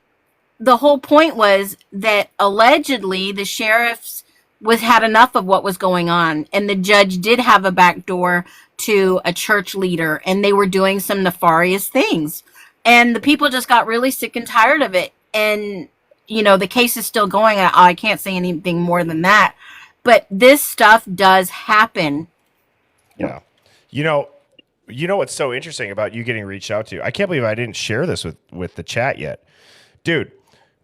[SPEAKER 6] the whole point was that allegedly the sheriffs had enough of what was going on, and the judge did have a back door to a church leader, and they were doing some nefarious things, and the people just got really sick and tired of it. And the case is still going. I can't say anything more than that, but this stuff does happen.
[SPEAKER 1] Yeah. You know what's so interesting about you getting reached out to? I can't believe I didn't share this with the chat yet. Dude,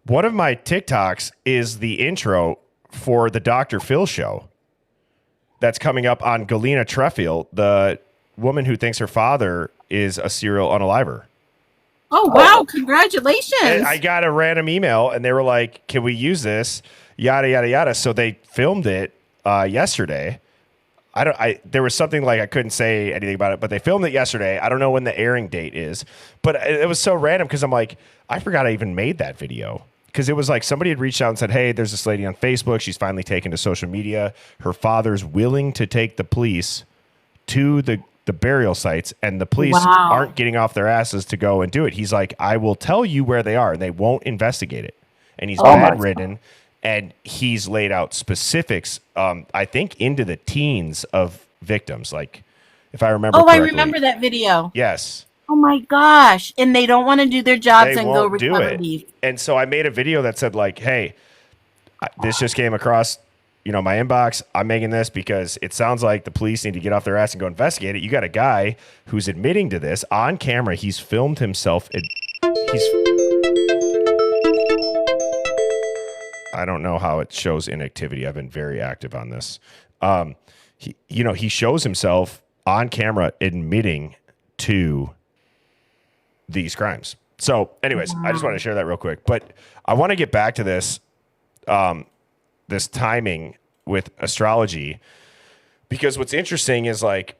[SPEAKER 1] one of my TikToks is the intro for the Dr. Phil show that's coming up on Galena Treffield, the woman who thinks her father is a serial unaliver.
[SPEAKER 6] Oh, wow. Congratulations.
[SPEAKER 1] And I got a random email, and they were like, can we use this? Yada, yada, yada. So they filmed it yesterday. There was something like I couldn't say anything about it, but they filmed it yesterday. I don't know when the airing date is, but it was so random because I'm like, I forgot I even made that video. Because it was like somebody had reached out and said, hey, there's this lady on Facebook. She's finally taken to social media. Her father's willing to take the police to the burial sites, and the police aren't getting off their asses to go and do it. He's like, I will tell you where they are, and they won't investigate it. And he's bedridden, and he's laid out specifics, I think, into the teens of victims. Like, if I remember correctly.
[SPEAKER 6] I remember that video.
[SPEAKER 1] Yes.
[SPEAKER 6] Oh my gosh. And they don't want to do their jobs and go recover leave.
[SPEAKER 1] And so I made a video that said like, hey, this just came across, my inbox. I'm making this because it sounds like the police need to get off their ass and go investigate it. You got a guy who's admitting to this on camera. He's filmed himself. I don't know how it shows inactivity. I've been very active on this. He shows himself on camera admitting to these crimes. So anyways, I just want to share that real quick, but I want to get back to this, this timing with astrology, because what's interesting is like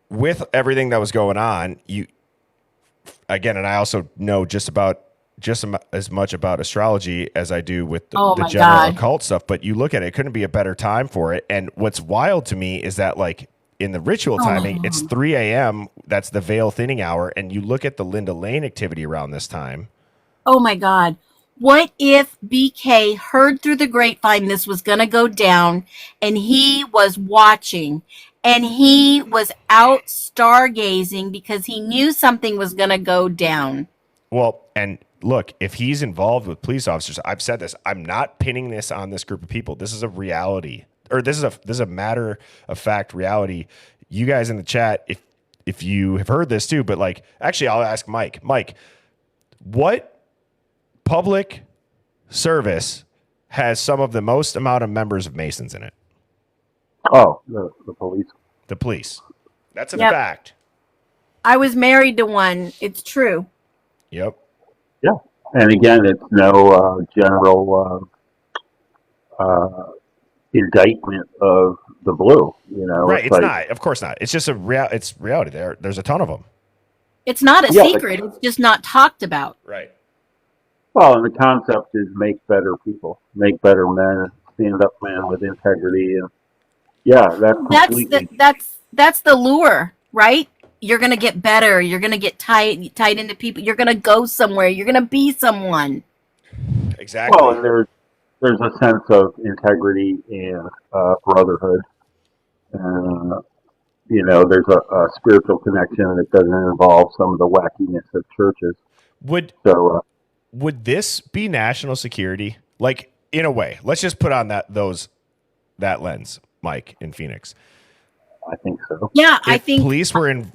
[SPEAKER 1] with everything that was going on, and I also know just as much about astrology as I do with the general occult stuff, but you look at it, it couldn't be a better time for it. And what's wild to me is that like, in the ritual timing, it's 3 a.m. That's the veil thinning hour. And you look at the Linda Lane activity around this time.
[SPEAKER 6] Oh, my God. What if BK heard through the grapevine this was going to go down, and he was watching, and he was out stargazing because he knew something was going to go down?
[SPEAKER 1] Well, and look, if he's involved with police officers, I've said this, I'm not pinning this on this group of people. This is a reality. Or this is a matter of fact reality. You guys in the chat, if you have heard this too, but like, actually, I'll ask Mike. Mike, what public service has some of the most amount of members of Masons in it?
[SPEAKER 5] Oh, the police.
[SPEAKER 1] The police. That's a fact.
[SPEAKER 6] I was married to one. It's true.
[SPEAKER 1] Yep.
[SPEAKER 5] Yeah, and again, it's no general. Indictment of the blue,
[SPEAKER 1] right? It's like, not, of course not. It's just it's reality. There's a ton of them.
[SPEAKER 6] It's not a secret. It's just not talked about.
[SPEAKER 1] Right.
[SPEAKER 5] Well, and the concept is make better people, make better men, stand up men with integrity, and
[SPEAKER 6] that's the lure, right? You're gonna get better. You're gonna get tied into people. You're gonna go somewhere. You're gonna be someone.
[SPEAKER 1] Exactly.
[SPEAKER 5] Well, and there's a sense of integrity and brotherhood. There's a spiritual connection that doesn't involve some of the wackiness of churches.
[SPEAKER 1] Would this be national security? Like, in a way, let's just put on that lens, Mike, in Phoenix.
[SPEAKER 5] I think so.
[SPEAKER 6] Yeah,
[SPEAKER 1] I think police were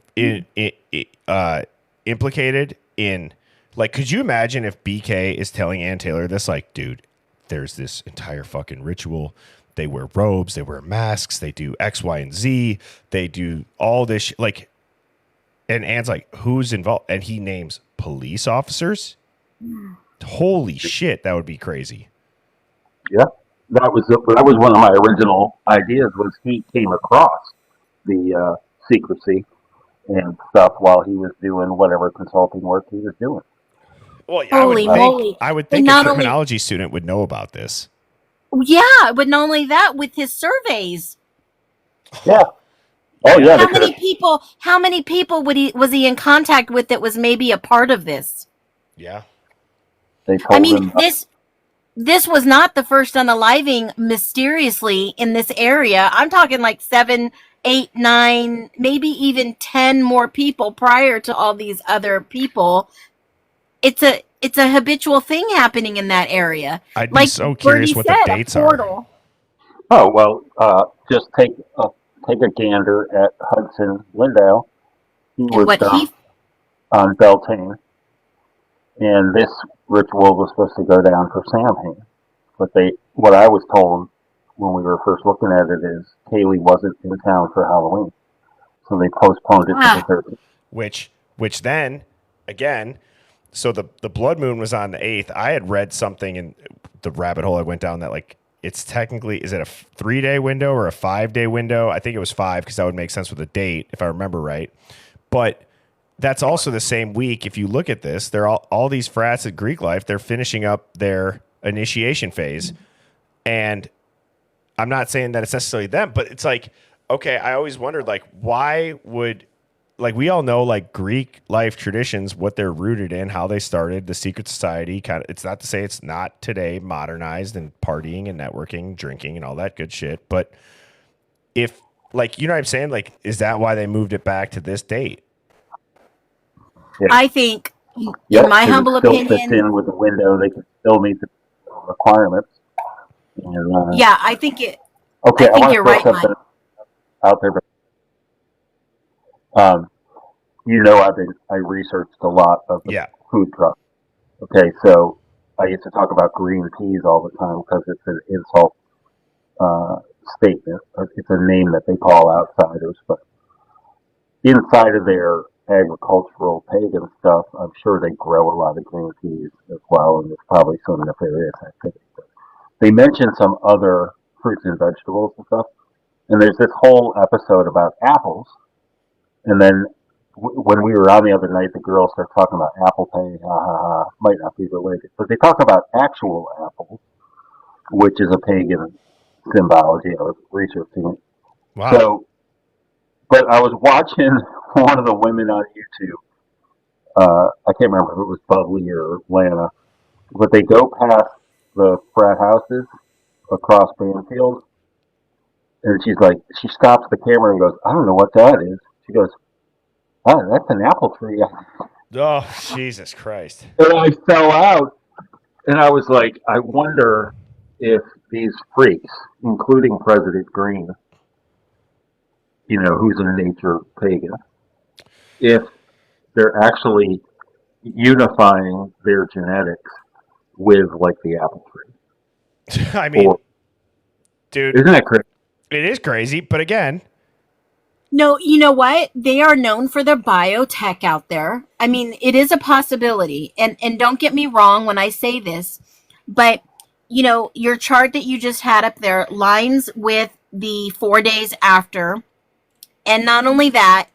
[SPEAKER 1] implicated in, like, could you imagine if BK is telling Ann Taylor this, like, dude, there's this entire fucking ritual. They wear robes, they wear masks, they do X, Y, and Z, they do all this like, and Ann's like, who's involved? And he names police officers. Holy shit, that would be crazy.
[SPEAKER 5] Yeah, that was one of my original ideas. Was he came across the secrecy and stuff while he was doing whatever consulting work he was doing.
[SPEAKER 1] Well,
[SPEAKER 6] Holy moly.
[SPEAKER 1] I would
[SPEAKER 6] And
[SPEAKER 1] think a
[SPEAKER 6] not only,
[SPEAKER 1] criminology student would know about this.
[SPEAKER 6] yeah, but not only that, with his surveys.
[SPEAKER 5] Yeah. Oh yeah, they
[SPEAKER 6] How
[SPEAKER 5] could
[SPEAKER 6] many
[SPEAKER 5] have.
[SPEAKER 6] people, was he in contact with that was maybe a part of this?
[SPEAKER 1] Yeah.
[SPEAKER 5] They
[SPEAKER 6] I
[SPEAKER 5] told
[SPEAKER 6] mean,
[SPEAKER 5] him.
[SPEAKER 6] this was not the first unaliving mysteriously in this area. I'm talking like 7, 8, 9, maybe even 10 more people prior to all these other people. It's a habitual thing happening in that area.
[SPEAKER 1] I'd be
[SPEAKER 6] Like
[SPEAKER 1] so curious
[SPEAKER 6] Bertie
[SPEAKER 1] what the
[SPEAKER 6] said, a
[SPEAKER 1] dates are.
[SPEAKER 6] portal.
[SPEAKER 5] Oh well, just take a gander at Hudson Lindau. He
[SPEAKER 6] And
[SPEAKER 5] was
[SPEAKER 6] what he
[SPEAKER 5] on Beltane, and this ritual was supposed to go down for Samhain. But what I was told when we were first looking at it is Kaylee wasn't in town for Halloween, so they postponed it to the
[SPEAKER 6] ah,
[SPEAKER 5] 13th.
[SPEAKER 1] Which then again, so the blood moon was on the 8th. I had read something in the rabbit hole I went down that like it's technically, is it a 3-day window or a 5-day window? I think it was 5 because that would make sense with the date if I remember right. But that's also the same week. If you look at this, they're all these frats at Greek Life. They're finishing up their initiation phase, and I'm not saying that it's necessarily them, but it's like, okay, I always wondered, like, why would, like, we all know, like, Greek life traditions, what they're rooted in, how they started, the secret society, kind of, it's not to say it's not today modernized and partying and networking, drinking and all that good shit. But if, like, you know what I'm saying? Like, is that why they moved it back to this date?
[SPEAKER 5] Yeah.
[SPEAKER 6] I think,
[SPEAKER 5] Yep,
[SPEAKER 6] in my
[SPEAKER 5] 'cause
[SPEAKER 6] humble
[SPEAKER 5] it still fits
[SPEAKER 6] opinion,
[SPEAKER 5] in with the window. They can still meet the requirements. And,
[SPEAKER 6] yeah, I think
[SPEAKER 5] okay, I
[SPEAKER 6] think
[SPEAKER 5] want to
[SPEAKER 6] you're
[SPEAKER 5] throw
[SPEAKER 6] right, Mike.
[SPEAKER 5] something out there, but you know, I researched a lot of the
[SPEAKER 1] Yeah.
[SPEAKER 5] food trucks. Okay, so I used to talk about green peas all the time because it's an insult statement. It's a name that they call outsiders, but inside of their agricultural pagan stuff, I'm sure they grow a lot of green peas as well, and there's probably some nefarious activity. But they mention some other fruits and vegetables and stuff, and there's this whole episode about apples, and then when we were on the other night, the girls start talking about apple pie, ha ha ha, might not be related, but they talk about actual apples, which is a pagan symbology. I was researching it.
[SPEAKER 1] Wow.
[SPEAKER 5] So, but I was watching one of the women on YouTube. I can't remember if it was Bubbly or Lana, but they go past the frat houses across Banfield, and she's like, she stops the camera and goes, "I don't know what that is." She goes, "Oh, that's an apple tree."
[SPEAKER 1] Oh, Jesus Christ.
[SPEAKER 5] And I fell out, and I was like, I wonder if these freaks, including President Green, you know, who's a nature pagan, if they're actually unifying their genetics with like the apple tree.
[SPEAKER 1] I mean,
[SPEAKER 5] Or,
[SPEAKER 1] dude,
[SPEAKER 5] isn't that crazy?
[SPEAKER 1] it is crazy, but again,
[SPEAKER 6] No, you know what? They are known for their biotech out there. I mean, it is a possibility. And don't get me wrong when I say this, but you know, your chart that you just had up there lines with the 4 days after. And not only that,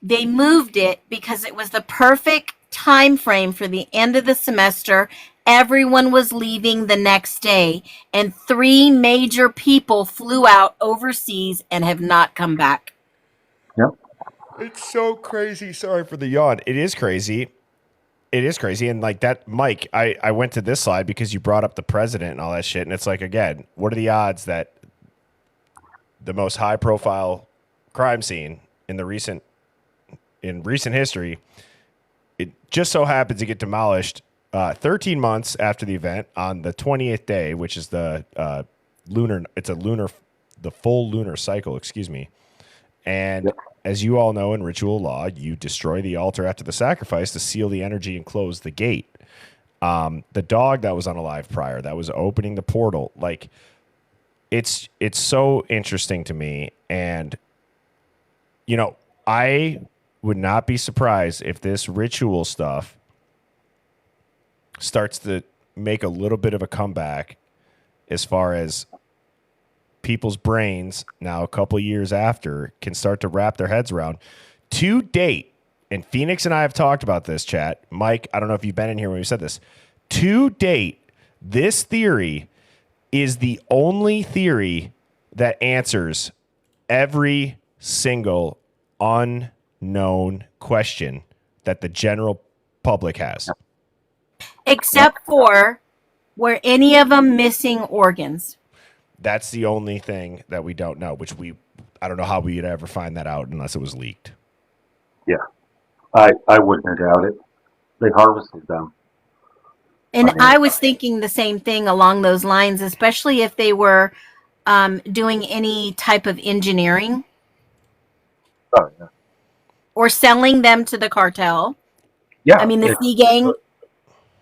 [SPEAKER 6] they moved it because it was the perfect time frame for the end of the semester. Everyone was leaving the next day, and 3 major people flew out overseas and have not come back.
[SPEAKER 5] Yep.
[SPEAKER 1] it's so crazy. Sorry for the yawn. It is crazy. It is crazy. And like that, Mike, I went to this slide because you brought up the president and all that shit. And it's like, again, what are the odds that the most high profile crime scene in recent history, it just so happens to get demolished 13 months after the event on the 20th day, which is the the full lunar cycle, excuse me. And as you all know, in ritual law, you destroy the altar after the sacrifice to seal the energy and close the gate. The dog that was unalive prior, that was opening the portal. Like, it's so interesting to me. And, you know, I would not be surprised if this ritual stuff starts to make a little bit of a comeback as far as people's brains now a couple years after can start to wrap their heads around. To date, and Phoenix and I have talked about this, chat. Mike, I don't know if you've been in here when we said this. To date, this theory is the only theory that answers every single unknown question that the general public has.
[SPEAKER 6] Except for, were any of them missing organs?
[SPEAKER 1] That's the only thing that we don't know, which I don't know how we'd ever find that out unless it was leaked.
[SPEAKER 5] Yeah, I wouldn't doubt it. They harvested them.
[SPEAKER 6] And I was thinking the same thing along those lines, especially if they were doing any type of engineering
[SPEAKER 5] Oh, yeah.
[SPEAKER 6] or selling them to the cartel.
[SPEAKER 5] Yeah.
[SPEAKER 6] I mean, the C gang.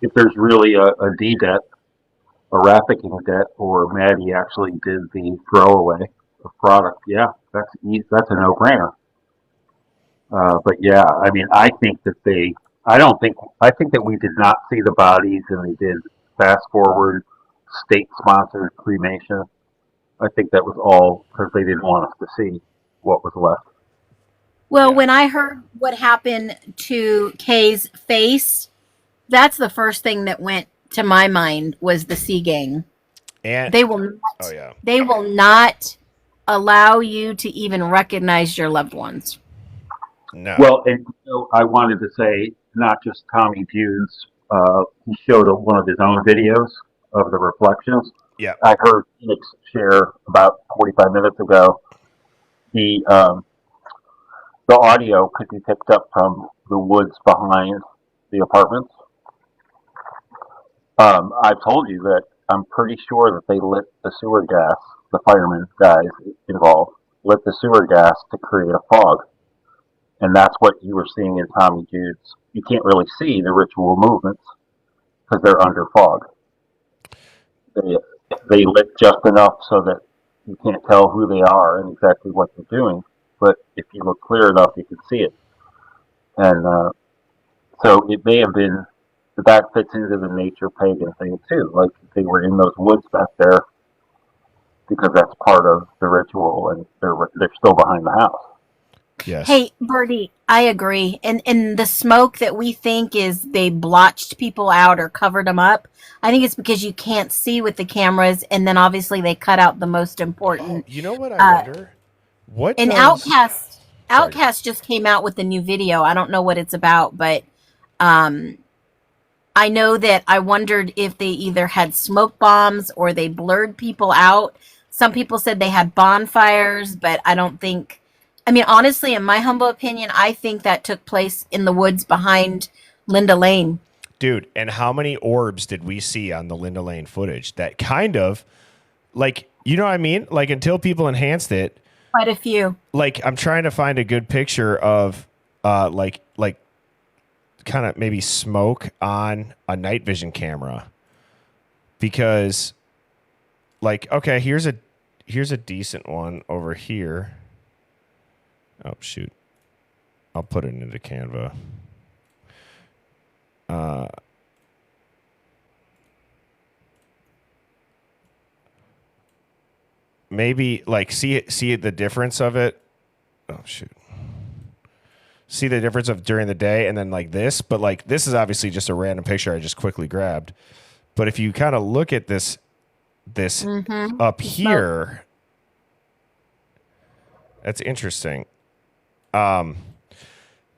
[SPEAKER 5] If there's really a D debt, a trafficking debt, or Maddie actually did the throwaway of product, yeah, that's a no-brainer. But yeah, I mean, I think that I think that we did not see the bodies and they did fast forward state-sponsored cremation. I think that was all because they didn't want us to see what was left.
[SPEAKER 6] Well, when I heard what happened to Kay's face, that's the first thing that went to my mind was the C gang.
[SPEAKER 1] And
[SPEAKER 6] They will not,
[SPEAKER 1] oh yeah.
[SPEAKER 6] they will not allow you to even recognize your loved ones.
[SPEAKER 1] No.
[SPEAKER 5] Well, and I wanted to say not just Tommy Dude's. He showed one of his own videos of the reflections.
[SPEAKER 1] Yeah.
[SPEAKER 5] I heard Phoenix share about 45 minutes ago. The audio could be picked up from the woods behind the apartments. I've told you that I'm pretty sure that they lit the sewer gas. The firemen guys involved lit the sewer gas to create a fog. And that's what you were seeing in Tommy Jude's. You can't really see the ritual movements because they're under fog. They lit just enough so that you can't tell who they are and exactly what they're doing. But if you look clear enough, you can see it. And so it may have been that fits into the nature pagan thing too. Like they were in those woods back there because that's part of the ritual, and they're still behind the house.
[SPEAKER 1] Yes.
[SPEAKER 6] Hey, Birdie, I agree. And the smoke that we think is they blotched people out or covered them up, I think it's because you can't see with the cameras, and then obviously they cut out the most important.
[SPEAKER 1] You know what I wonder? What
[SPEAKER 6] And
[SPEAKER 1] does...
[SPEAKER 6] Outcast just came out with a new video. I don't know what it's about, but I know that I wondered if they either had smoke bombs or they blurred people out. Some people said they had bonfires, but I don't think... I mean, honestly, in my humble opinion, I think that took place in the woods behind Linda Lane.
[SPEAKER 1] Dude, and how many orbs did we see on the Linda Lane footage? That kind of, like, you know what I mean? Like, until people enhanced it.
[SPEAKER 6] Quite a few.
[SPEAKER 1] Like, I'm trying to find a good picture of, like kind of maybe smoke on a night vision camera. Because, like, okay, here's a decent one over here. Oh, shoot. I'll put it into Canva. Maybe, like, see the difference of it. Oh, shoot. See the difference of during the day and then, like, this. But, like, this is obviously just a random picture I just quickly grabbed. But if you kind of look at this up here, that's interesting.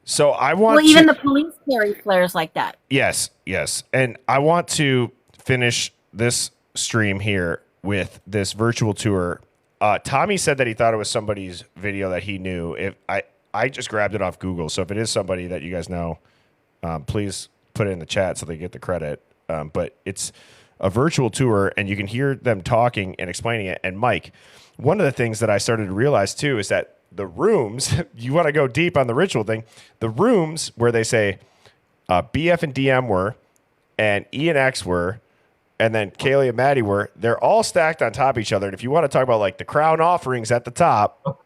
[SPEAKER 1] So I want
[SPEAKER 6] even the police carry flares like that.
[SPEAKER 1] Yes. And I want to finish this stream here with this virtual tour. Tommy said that he thought it was somebody's video that he knew. If I just grabbed it off Google, so if it is somebody that you guys know, please put it in the chat so they get the credit. But it's a virtual tour, and you can hear them talking and explaining it. And Mike, one of the things that I started to realize too is that the rooms, you want to go deep on the ritual thing, the rooms where they say BF and DM were, and E and X were, and then Kaylee and Maddie were, they're all stacked on top of each other. And if you want to talk about like the crown offerings at the top,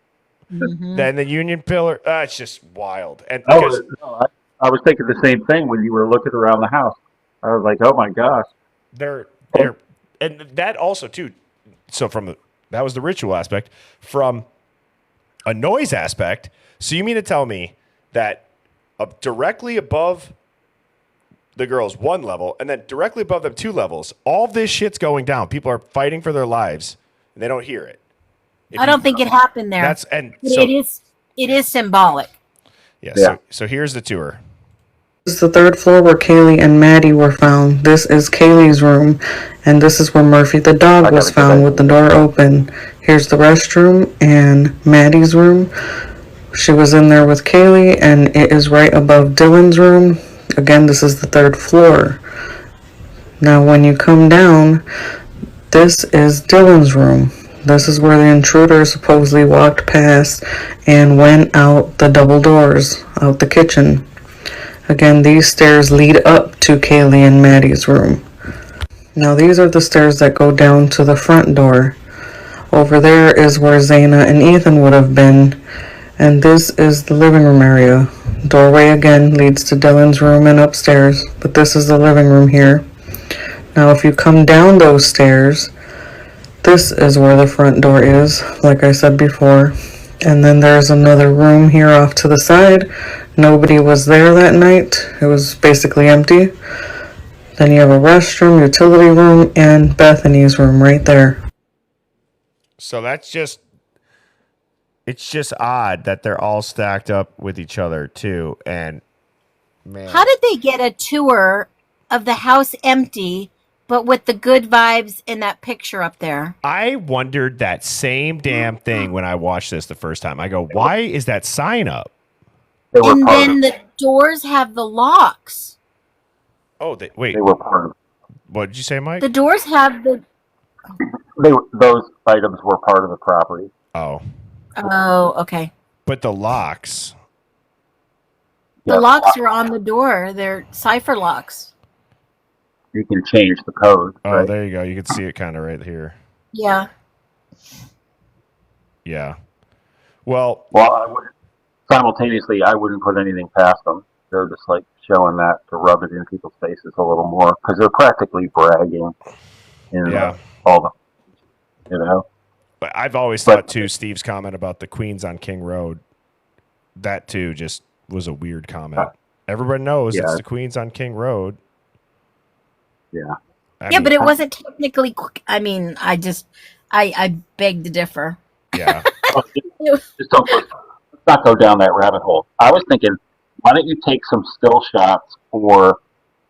[SPEAKER 1] then the Union Pillar, it's just wild. And
[SPEAKER 5] I was thinking the same thing when you were looking around the house. I was like, oh my gosh.
[SPEAKER 1] They're and that also too. So that was the ritual aspect. From a noise aspect, so you mean to tell me that up directly above the girls 1 level, and then directly above them 2 levels. All this shit's going down. People are fighting for their lives, and they don't hear it.
[SPEAKER 6] I don't think it happened there.
[SPEAKER 1] That's
[SPEAKER 6] but it is symbolic.
[SPEAKER 1] Yeah. So here's the tour.
[SPEAKER 7] This is the 3rd floor where Kaylee and Maddie were found. This is Kaylee's room, and this is where Murphy the dog was found with the door open. Here's the restroom and Maddie's room. She was in there with Kaylee, and it is right above Dylan's room. Again, this is the 3rd floor. Now, when you come down, this is Dylan's room. This is where the intruder supposedly walked past and went out the double doors, out the kitchen. Again, these stairs lead up to Kaylee and Maddie's room. Now, these are the stairs that go down to the front door. Over there is where Zaina and Ethan would have been. And this is the living room area. Doorway again leads to Dylan's room and upstairs, but this is the living room here. Now, if you come down those stairs, this is where the front door is, like I said before. And then there's another room here off to the side. Nobody was there that night. It was basically empty. Then you have a restroom, utility room, and Bethany's room right there.
[SPEAKER 1] So it's just odd that they're all stacked up with each other too. And man,
[SPEAKER 6] How did they get a tour of the house empty, but with the good vibes in that picture up there?
[SPEAKER 1] I wondered that same damn thing when I watched this the first time. I go, why is that sign up?
[SPEAKER 6] And then the doors have the locks.
[SPEAKER 1] Oh, wait.
[SPEAKER 5] They were part of.
[SPEAKER 1] What did you say, Mike?
[SPEAKER 6] The doors have the.
[SPEAKER 5] Those items were part of the property.
[SPEAKER 1] Oh,
[SPEAKER 6] Okay.
[SPEAKER 1] but the locks.
[SPEAKER 6] The locks are on the door. They're cipher locks.
[SPEAKER 5] You can change the code.
[SPEAKER 1] Oh,
[SPEAKER 5] right?
[SPEAKER 1] there you go. You can see it kind of right here.
[SPEAKER 6] Yeah.
[SPEAKER 1] Yeah. Well,
[SPEAKER 5] Simultaneously, I wouldn't put anything past them. They're just like showing that to rub it in people's faces a little more because they're practically bragging in all the, you know.
[SPEAKER 1] But I've always thought too, Steve's comment about the Queens on King Road, that too just was a weird comment. Everybody knows it's the Queens on King Road.
[SPEAKER 5] Yeah.
[SPEAKER 6] I mean, but it wasn't technically. I mean, I beg to differ.
[SPEAKER 1] Yeah.
[SPEAKER 5] Just let's not go down that rabbit hole. I was thinking, why don't you take some still shots for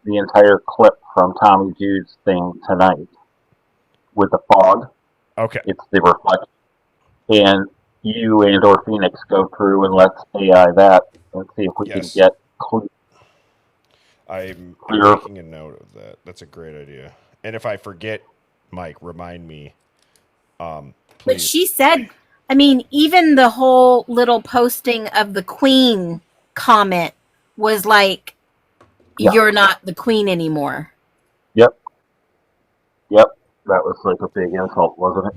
[SPEAKER 5] the entire clip from Tommy Jude's thing tonight with the fog?
[SPEAKER 1] Okay.
[SPEAKER 5] It's the reflection. And you and or Phoenix go through and let's AI that and see if we can get clear.
[SPEAKER 1] I'm making a note of that. That's a great idea. And if I forget, Mike, remind me. Please.
[SPEAKER 6] But she said, I mean, even the whole little posting of the Queen comment was like, you're not the Queen anymore.
[SPEAKER 5] Yep. That was like a big insult, wasn't it?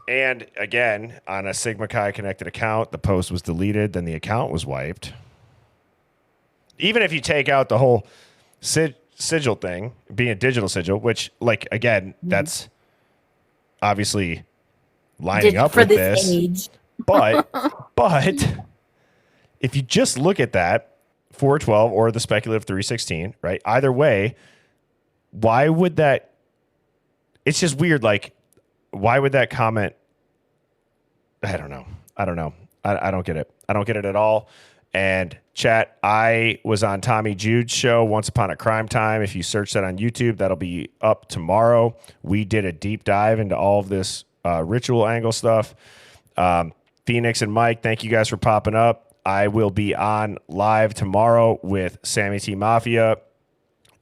[SPEAKER 1] And again, on a Sigma Chi connected account, the post was deleted, then the account was wiped. Even if you take out the whole sigil thing, being a digital sigil, which, like, again, that's obviously lining up with this.
[SPEAKER 6] Age.
[SPEAKER 1] But if you just look at that 412 or the speculative 316, right? Either way, why would that? It's just weird. Like, why would that comment? I don't know. I don't get it. I don't get it at all. And chat, I was on Tommy Jude's show, Once Upon a Crime Time. If you search that on YouTube, that'll be up tomorrow. We did a deep dive into all of this ritual angle stuff. Phoenix and Mike, thank you guys for popping up. I will be on live tomorrow with Sammy T Mafia.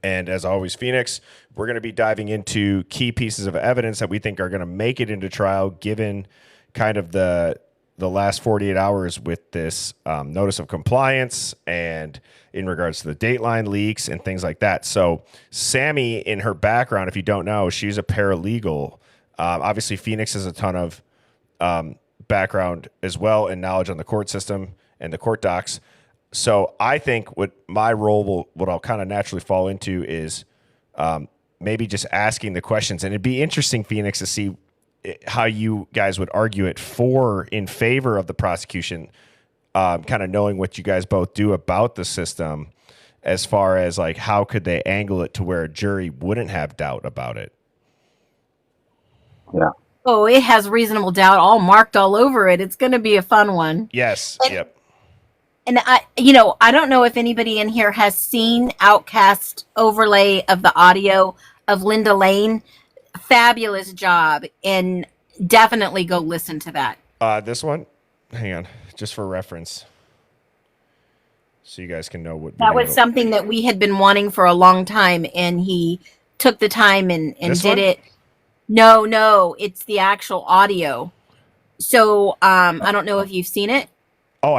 [SPEAKER 1] And as always, Phoenix, we're going to be diving into key pieces of evidence that we think are going to make it into trial, given kind of the last 48 hours with this notice of compliance and in regards to the Dateline leaks and things like that. So Sammy, in her background, if you don't know, she's a paralegal. Obviously, Phoenix has a ton of background as well and knowledge on the court system and the court docs. So I think what my role what I'll kind of naturally fall into is maybe just asking the questions. And it'd be interesting, Phoenix, to see how you guys would argue it in favor of the prosecution. kind of knowing what you guys both do about the system, as far as like how could they angle it to where a jury wouldn't have doubt about it.
[SPEAKER 5] Yeah.
[SPEAKER 6] Oh, it has reasonable doubt all marked all over it. It's going to be a fun one.
[SPEAKER 1] Yes. Yep.
[SPEAKER 6] And I don't know if anybody in here has seen Outcast overlay of the audio of Linda Lane. Fabulous job, and definitely go listen to that.
[SPEAKER 1] This one, hang on, just for reference, so you guys can know what
[SPEAKER 6] That was something that we had been wanting for a long time, and he took the time and did it. No, it's the actual audio. So I don't know if you've seen it.
[SPEAKER 1] Oh,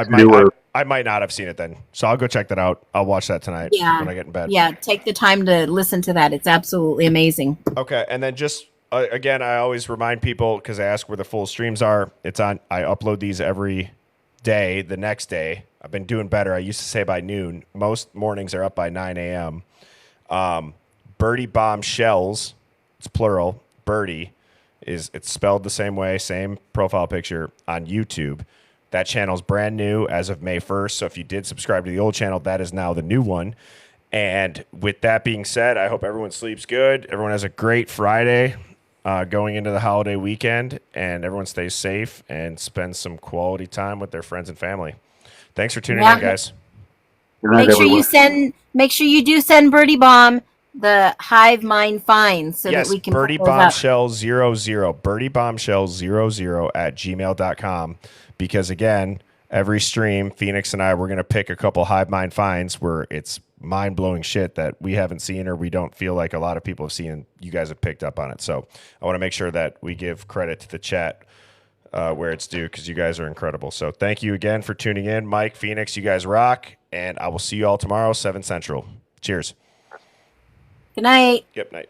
[SPEAKER 1] I might not have seen it then. So I'll go check that out. I'll watch that tonight when I get in bed.
[SPEAKER 6] Yeah, take the time to listen to that. It's absolutely amazing.
[SPEAKER 1] Okay, and then just again, I always remind people because I ask where the full streams are. It's on. I upload these every day. The next day, I've been doing better. I used to say by noon. Most mornings are up by 9 a.m. Birdie Bombshells. It's plural. Birdie it's spelled the same way, same profile picture on YouTube. That channel is brand new as of May 1st. So if you did subscribe to the old channel, that is now the new one. And with that being said, I hope everyone sleeps good. Everyone has a great Friday going into the holiday weekend, and everyone stays safe and spends some quality time with their friends and family. Thanks for tuning in, guys.
[SPEAKER 6] Make sure you do send Birdie Bomb the Hive Mind fines so that we can
[SPEAKER 1] Birdie Bombshell 00, Birdie Bombshell 00 at gmail.com. Because again, every stream, Phoenix and I, we're going to pick a couple Hive Mind finds where it's mind-blowing shit that we haven't seen or we don't feel like a lot of people have seen. You guys have picked up on it. So I want to make sure that we give credit to the chat where it's due, because you guys are incredible. So thank you again for tuning in. Mike, Phoenix, you guys rock. And I will see you all tomorrow, 7 Central. Cheers.
[SPEAKER 6] Good night.
[SPEAKER 1] Yep, night.